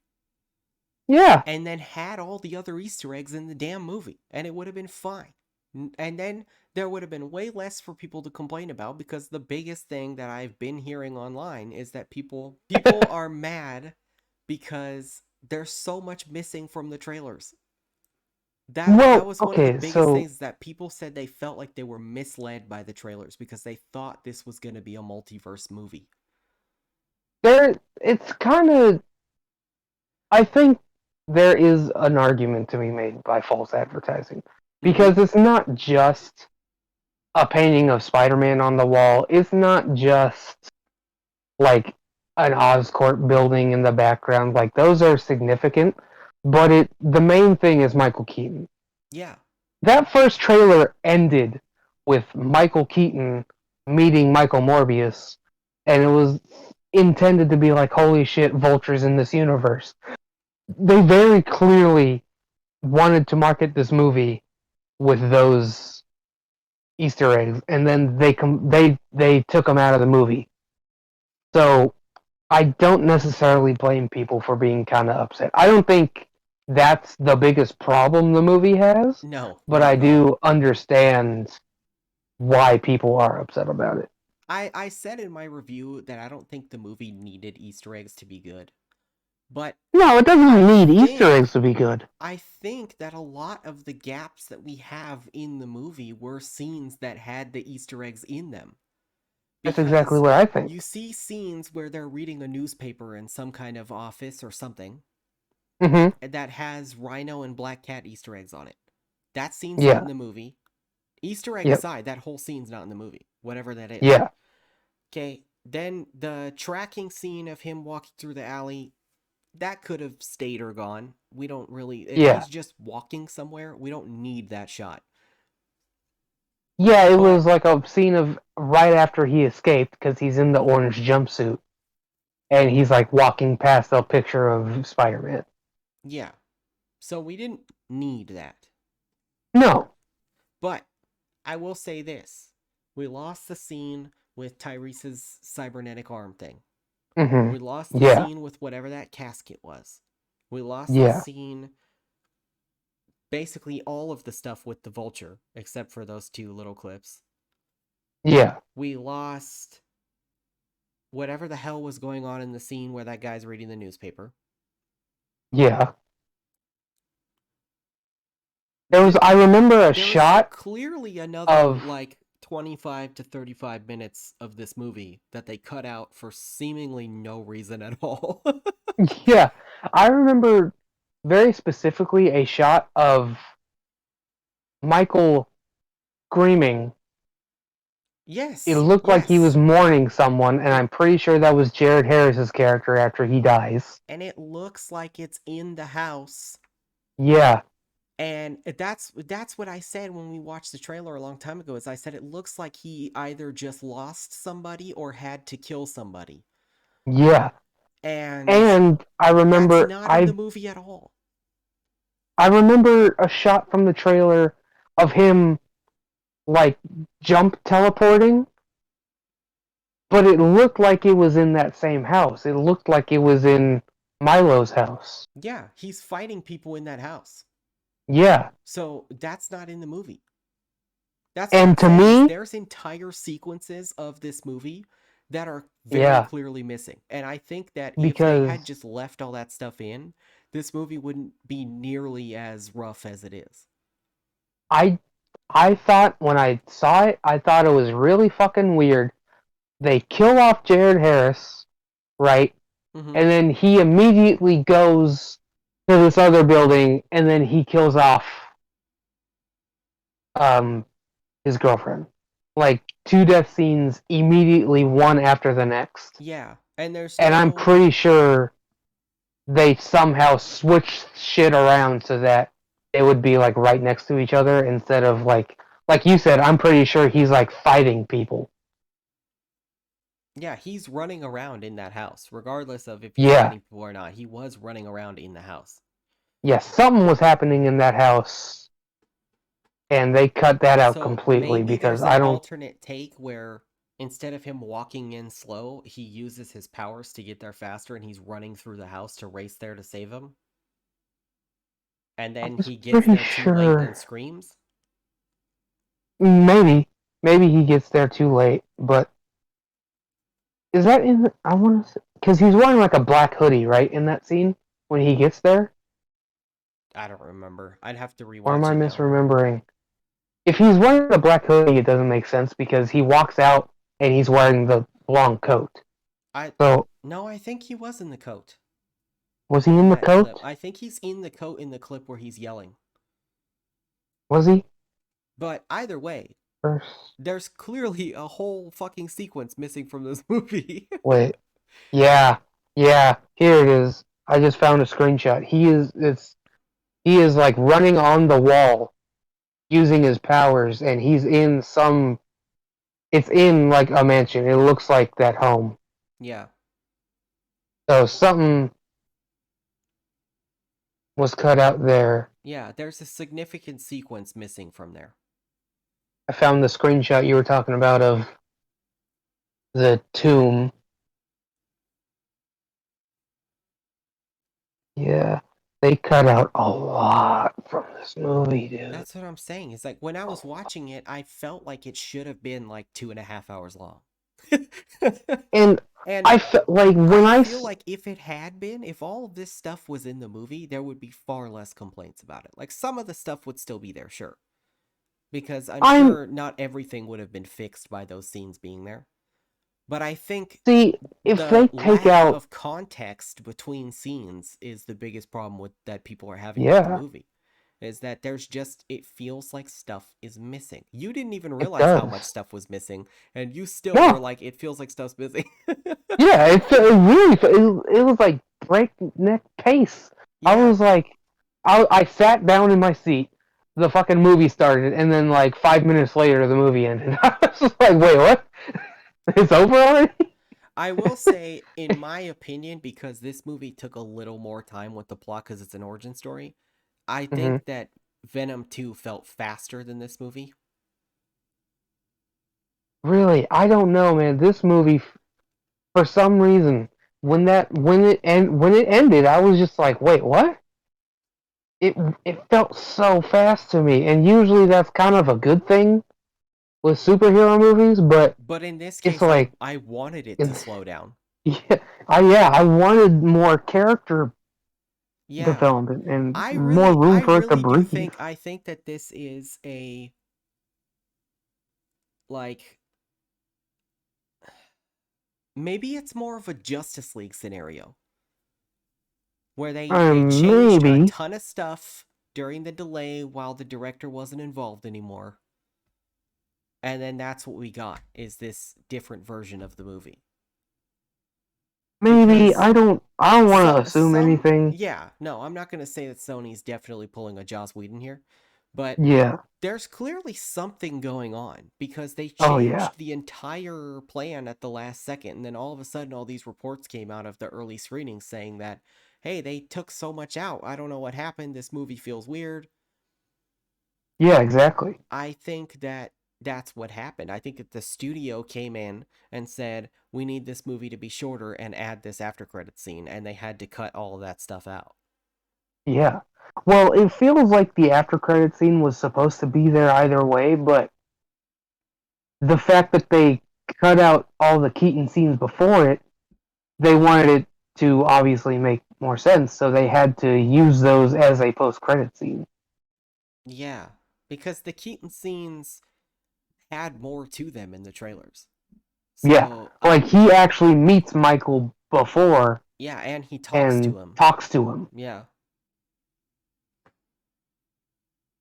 Yeah. and then had all the other Easter eggs in the damn movie, and it would have been fine. And then there would have been way less for people to complain about because the biggest thing that I've been hearing online is that people are mad because there's so much missing from the trailers. That Well, was one of the okay, biggest so things that people said they felt like they were misled by the trailers because they thought this was going to be a multiverse movie. there it's kind of I think there is an argument to be made by false advertising Mhm. because it's not just a painting of Spider-Man on the wall. It's not just like an Oscorp building in the background. Like those are significant, but it the main thing is Michael Keaton. Yeah. That first trailer ended with Michael Keaton meeting Michael Morbius, and it was intended to be like, holy shit, vultures in this universe. They very clearly wanted to market this movie with those Easter eggs, and then they took them out of the movie. So I don't necessarily blame people for being kind of upset. I don't think that's the biggest problem the movie has, No, but not I at all. do understand why people are upset about it. I said in my review that I don't think the movie needed Easter eggs to be good. But No, it doesn't I need Easter think eggs to be good. I think that a lot of the gaps that we have in the movie were scenes that had the Easter eggs in them. That's exactly Because what I think. you see scenes where they're reading a newspaper in some kind of office or something Mm-hmm. that has Rhino and Black Cat Easter eggs on it. That scene's not in Yeah. the movie. Easter egg Yep. aside, that whole scene's not in the movie, whatever that is. Yeah. Okay, then the tracking scene of him walking through the alley, that could have stayed or gone. We don't really, if Yeah. he's just walking somewhere, we don't need that shot. Yeah, it But was like a scene of right after he escaped because he's in the orange jumpsuit and he's like walking past a picture of Spider-Man. yeah, so we didn't need that. No. But I will say this, we lost the scene with Tyrese's cybernetic arm thing. We lost Mm-hmm. the Yeah. scene with whatever that casket was. We lost the Yeah. scene, basically all of the stuff with the vulture, except for those two little clips. Yeah. We lost whatever the hell was going on in the scene where that guy's reading the newspaper. Yeah. There was There I remember a there was shot clearly another of like 25 to 35 minutes of this movie that they cut out for seemingly no reason at all. yeah, I remember very specifically a shot of Michael screaming. It Yes, looked like he was yes. mourning someone, and It I'm pretty sure that was Jared Harris's character after he dies. and it looks like it's in the house. Yeah, And that's what I said when we watched the trailer a long time ago. Is I said it looks like he either just lost somebody or had to kill somebody. yeah. And And that's not in the movie at all. I remember a shot from the trailer of him like jump teleporting, but it looked like it was in that same house. It looked like it was in Milo's house. Yeah, he's fighting people in that house. Yeah. So that's not in the movie. That's what I'm And to saying is me, there's entire sequences of this movie that are very yeah, clearly missing. And I think that if they because had just left all that stuff in, this movie wouldn't be nearly as rough as it is. I I thought when I saw it, I thought it was really fucking weird. They kill off Jared Harris, right? Mhm. And then he immediately goes to this other building and then he kills off um his girlfriend. Like two death scenes immediately one after the next. Yeah. And there's And I'm no pretty sure they somehow switched shit around so that they would be like right next to each other instead of like you said. I'm pretty sure he's like fighting people. Yeah, he's running around in that house, regardless of if he's Yeah, fighting people or not. He was running around in the house. yeah, something was happening in that house, and they cut that out So completely maybe because there's an I don't alternate take where instead of him walking in slow, he uses his powers to get there faster and he's running through the house to race there to save him. And I then was he gets pretty there too late and sure screams. maybe he gets there too late, but is that in I want to because he's wearing like a black hoodie, right, in that scene when he gets there, I don't remember. I'd have to or am rewatch I it now. misremembering? If he's wearing a black hoodie, it doesn't make sense because he walks out and he's wearing the long coat. I So No, I think he was in the coat was he in in the that clip. coat? I think he's in the coat in the clip where he's yelling. Was he But either way, first? there's clearly a whole fucking sequence missing from this movie. Wait, yeah, yeah. Here it is. I just found a screenshot. He is like running on the wall using his powers, and he's in some. It's in like a mansion. It looks like that home. Yeah. So something was cut out there. Yeah, there's a significant sequence missing from there. I found the screenshot you were talking about of the tomb. Yeah, they cut out a lot from this movie, dude. That's what I'm saying. It's like when I was watching it, I felt like it should have been like 2.5 hours long. And And I felt like when I I, feel like if it had been, if all of this stuff was in the movie, there would be far less complaints about it. Like some of the stuff would still be there, sure. Because I'm I'm sure not everything would have been fixed by those scenes being there. But I think see if the they take lack out, of context between scenes is the biggest problem with that people are having with the yeah, movie. Is that there's just it feels like stuff is missing. You didn't even it realize how much does. stuff was missing, and you still were No, like, it feels like stuff's missing. yeah, it really it was like breakneck pace. I Yeah, was like, I sat down in my seat. The fucking movie started, and then like 5 minutes later, the movie ended. I was just like, wait, what? It's over already? I will say, in my opinion, because this movie took a little more time with the plot because it's an origin story, I Hmm. think that Venom 2 felt faster than this movie. Really, I don't know, man. This movie, for some reason, when it ended, I was just like, wait, what? It it felt so fast to me, and usually that's kind of a good thing with superhero movies, but But in this it's case, like, I wanted it to it's, slow down. yeah, I wanted more character Yeah, development and more I room for it to really do breathe. think I think that this is a like maybe it's more of a Justice League scenario where they changed a Maybe, ton of stuff during the delay while the director wasn't involved anymore. And then that's what we got is this different version of the movie. maybe Because I don't want to assume some anything. yeah, no, I'm not going to say that Sony's definitely pulling a Joss Whedon here, but Yeah. there's clearly something going on because they Oh yeah. changed the entire plan at the last second and then all of a sudden all these reports came out of the early screenings saying that hey, they took so much out. I don't know what happened. This movie feels weird. Yeah, exactly. I think that that's what happened. I think that the studio came in and said, "We need this movie to be shorter and add this after credit scene," and they had to cut all of that stuff out. Yeah. Well, it feels like the after credit scene was supposed to be there either way, but the fact that they cut out all the Keaton scenes before it, they wanted it to obviously make more sense, so they had to use those as a post credit scene. Yeah, because the Keaton scenes had more to them in the trailers. Yeah. So Like I'm he actually meets Michael before yeah, and he talks and to him. talks to him. Yeah.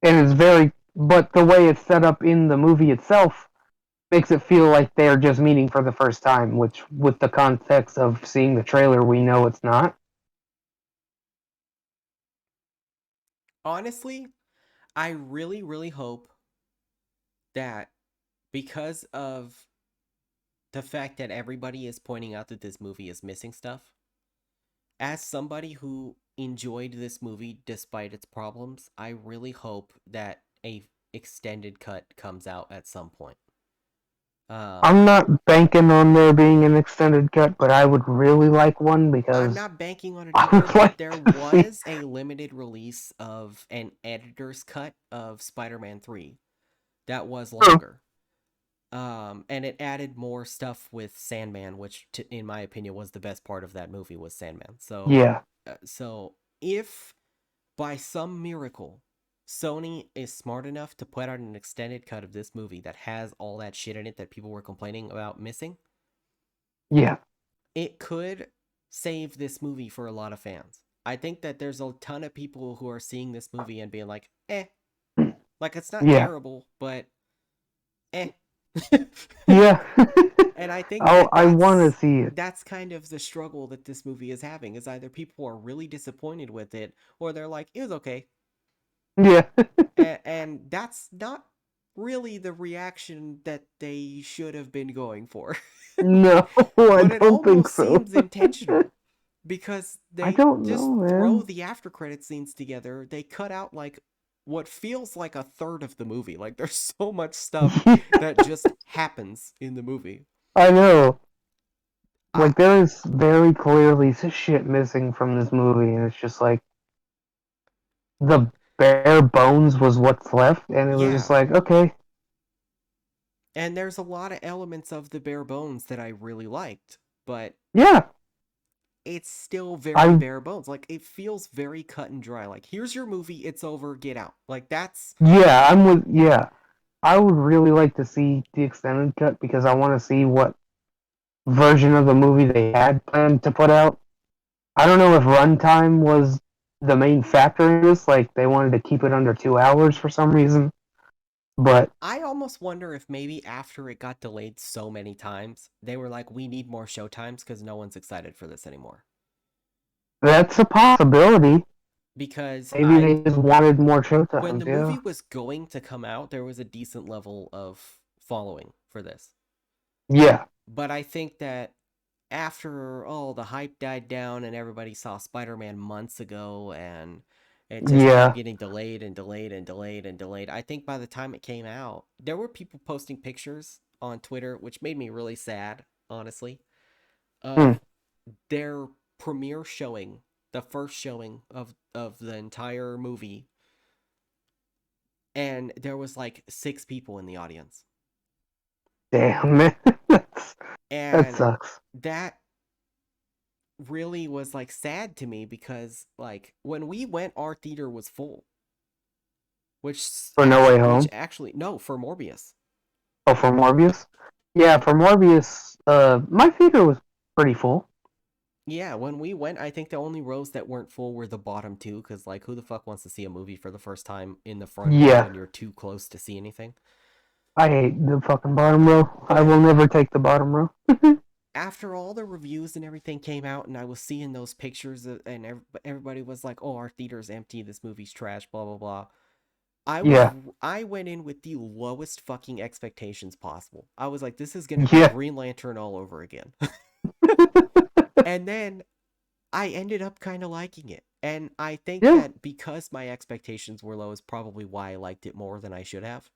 And it's very but the way it's set up in the movie itself makes it feel like they're just meeting for the first time, which with the context of seeing the trailer we know it's not. Honestly, I really, really hope that because of the fact that everybody is pointing out that this movie is missing stuff, as somebody who enjoyed this movie despite its problems, I really hope that a extended cut comes out at some point. Um, I'm not banking on there being an extended cut, but I would really like one I'm because not banking on it I either, would but like there to see. was a limited release of an editor's cut of Spider-Man 3 that was longer. And it added more stuff with Sandman, which, in my opinion, was the best part of that movie was Sandman. Yeah, So if by some miracle Sony is smart enough to put out an extended cut of this movie that has all that shit in it that people were complaining about missing, yeah, it could save this movie for a lot of fans. I think that there's a ton of people who are seeing this movie and being like, eh, like it's not yeah, terrible, but eh. yeah. And I think Oh, that I want to see it. that's kind of the struggle that this movie is having is either people are really disappointed with it or they're like, it was okay. Yeah, And that's not really the reaction that they should have been going for. no, I But it don't think almost so. seems intentional because I they don't know, just throw man. the after credit scenes together. They cut out like what feels like a third of the movie. Like there's so much stuff that just happens in the movie. I know. I Like there is very clearly shit missing from this movie, and it's just like the bare bones was what's left, and it was just yeah, like, okay, and there's a lot of elements of the bare bones that I really liked, but yeah, it's still very I bare bones. Like it feels very cut and dry. Like here's your movie, it's over, get out. Like that's yeah, I'm with yeah. I would really like to see the extended cut because I want to see what version of the movie they had planned to put out. I don't know if runtime was the main factor in this, like they wanted to keep it under 2 hours for some reason. But I almost wonder if maybe after it got delayed so many times, they were like, we need more show times because no one's excited for this anymore. that's a possibility. Because Maybe they just wanted more when the showtimes, yeah. movie was going to come out, there was a decent level of following for this. Yeah, But I think that after the hype died down and everybody saw Spider-Man months ago and it just kept yeah, getting delayed and delayed and delayed and delayed. I think by the time it came out, there were people posting pictures on Twitter, which made me really sad, honestly, hmm, of their premiere showing, the first showing of the entire movie, and there was like 6 people in the audience. damn, man. That And sucks. that really was like sad to me because like when we went our theater was full, For No Way which Home. actually no, for Morbius. Oh, for Morbius? Yeah, for Morbius, my theater was pretty full. Yeah, when we went, I think the only rows that weren't full were the bottom two because like who the fuck wants to see a movie for the first time in the front row Yeah, when you're too close to see anything. I hate the fucking bottom row. I But will never take the bottom row. after all the reviews and everything came out and I was seeing those pictures and everybody was like, "Oh, our theater's empty. This movie's trash." Blah blah blah. I was Yeah, I went in with the lowest fucking expectations possible. I was like, "This is gonna be yeah, Green Lantern all over again." And then I ended up kind of liking it. And I think yeah. that because my expectations were low is probably why I liked it more than I should have.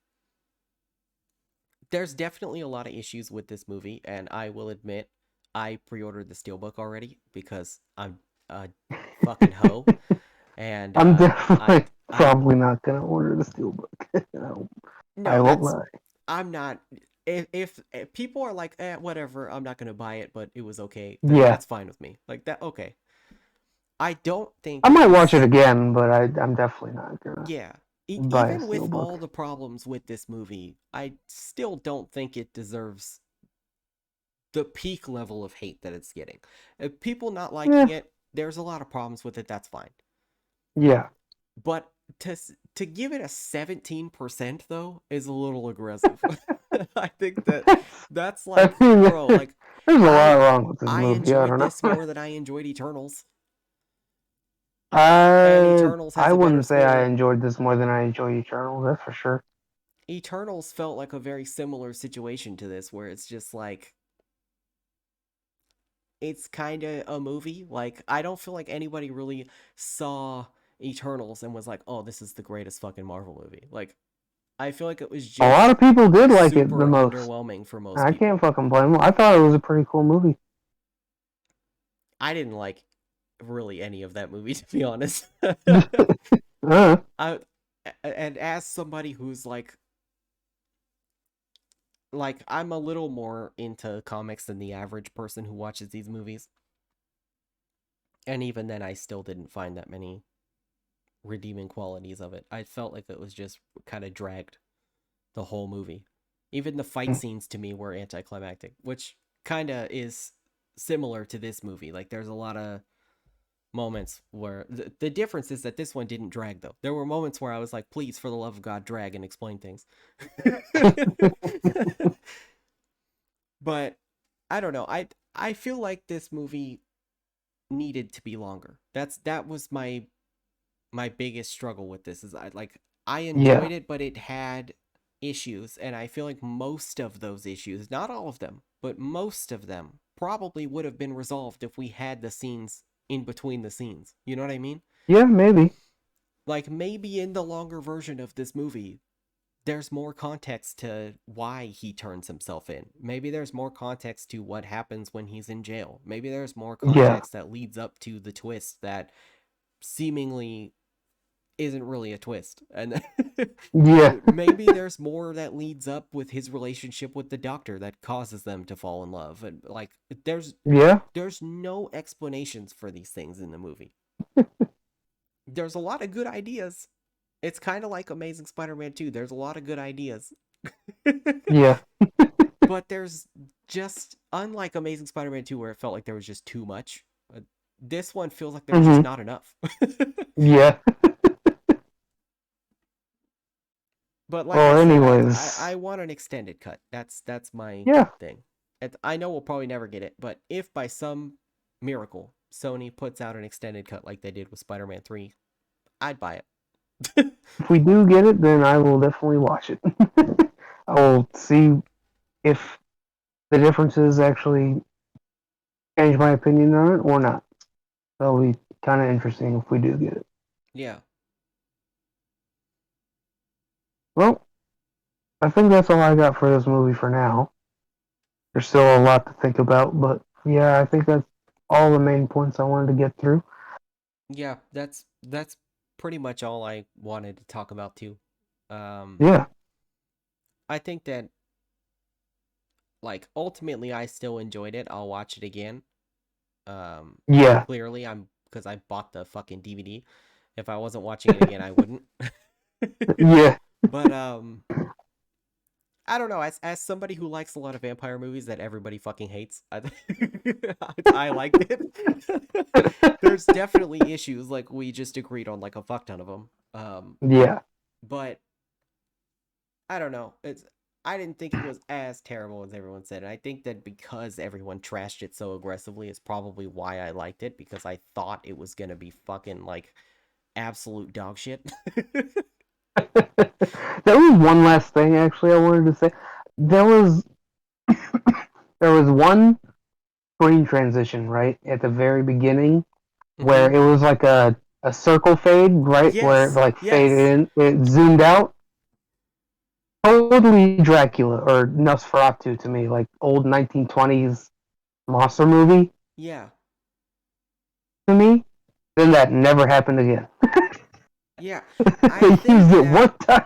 There's definitely a lot of issues with this movie, and I will admit I pre-ordered the steelbook already because I'm a fucking hoe, and I'm I definitely I probably not gonna order the steelbook. No, I no, won't that's lie. I'm not. If people are like, whatever, I'm not gonna buy it, but it was okay, then Yeah, that's fine with me. Like that, okay. I don't I think might watch it this again, but I'm definitely not gonna Yeah. buy a Even with steelbook. all the problems with this movie, I still don't think it deserves the peak level of hate that it's getting. If people not liking Yeah, it, there's a lot of problems with it, that's fine. yeah. But to give it a 17% though is a little aggressive. I think that that's I like, mean, bro, like there's a lot I wrong with this I movie. I enjoyed don't know. this more than I enjoyed Eternals. And Eternals has I a better wouldn't say I score. enjoyed this more than I enjoy Eternal. That's for sure. Eternals felt like a very similar situation to this, where it's just like it's kind of a movie. Like I don't feel like anybody really saw Eternals and was like, "Oh, this is the greatest fucking Marvel movie." Like I feel like it was A lot just of people did like it the super most. underwhelming for most I can't people. fucking blame them. I thought it was a pretty cool movie. I didn't like really any of that movie to be honest. uh, I and as somebody who's like I'm a little more into comics than the average person who watches these movies. And even then I still didn't find that many redeeming qualities of it. I felt like it was just kind of dragged the whole movie. Even the fight scenes to me were anticlimactic, which kind of is similar to this movie. Like there's a lot of moments where the difference is that this one didn't drag though. There were moments where I was like, please, for the love of God, drag and explain things. But I don't know. I feel like this movie needed to be longer. That was my biggest struggle with this is I yeah, enjoyed it, but it had issues, and I feel like most of those issues, not all of them, but most of them probably would have been resolved if we had the scenes in between the scenes. You know what I mean? yeah, maybe. Like maybe in the longer version of this movie, there's more context to why he turns himself in. Maybe there's more context to what happens when he's in jail. Maybe there's more Yeah, context that leads up to the twist that seemingly isn't really a twist. And yeah, maybe there's more that leads up with his relationship with the doctor that causes them to fall in love. And like there's yeah, there's no explanations for these things in the movie. There's a lot of good ideas. It's kind of like Amazing Spider-Man 2. There's a lot of good ideas. yeah. But there's just unlike Amazing Spider-Man 2 where it felt like there was just too much. This one feels like there's just hmm not enough. Yeah. But like I Well, said, anyways, I want an extended cut. That's my yeah. thing. And I know we'll probably never get it, but if by some miracle Sony puts out an extended cut like they did with Spider-Man 3, I'd buy it. If we do get it, then I will definitely watch it. I will see if the differences actually change my opinion on it or not. That'll be kind of interesting if we do get it. Yeah. Well, I think that's all I got for this movie for now. There's still a lot to think about, but yeah, I think that's all the main points I wanted to get through. Yeah, that's pretty much all I wanted to talk about too. Um Yeah, I think that like ultimately I still enjoyed it. I'll watch it again. Um yeah, Clearly I'm because I bought the fucking DVD. If I wasn't watching it again, I wouldn't. yeah, But I don't know. As somebody who likes a lot of vampire movies that everybody fucking hates, I liked it. There's definitely issues like we just agreed on like a fuck ton of them. yeah. But I don't know. I didn't think it was as terrible as everyone said. And I think that because everyone trashed it so aggressively is probably why I liked it because I thought it was gonna be fucking like absolute dog shit. There was one last thing actually I wanted to say. There was there was one screen transition right at the very beginning Mm-hmm. where it was like a circle fade, right? Where it Yes. like faded Yes. in, it zoomed out. Totally Dracula or Nosferatu to me, like old 1920s monster movie Yeah. to me. Then that never happened again. Yeah. I They used think it that one time.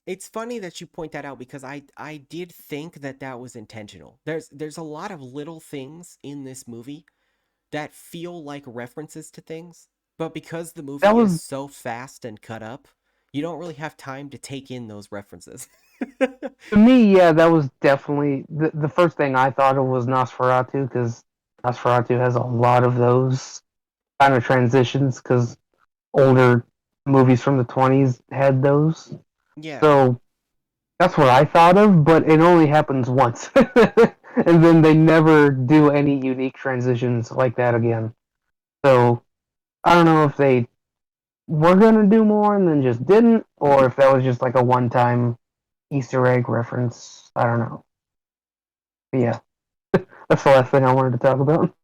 it's funny that you point that out because I did think that that was intentional. There's a lot of little things in this movie that feel like references to things, but because the That movie is was so fast and cut up, you don't really have time to take in those references. to me, yeah, that was definitely the first thing I thought of was Nosferatu because Nosferatu has a lot of those kind of transitions because older movies from the 20s had those. Yeah. So that's what I thought of, but it only happens once. And then they never do any unique transitions like that again. So I don't know if they were gonna do more and then just didn't, or if that was just like a one-time Easter egg reference. I don't know. But yeah, that's the last thing I wanted to talk about.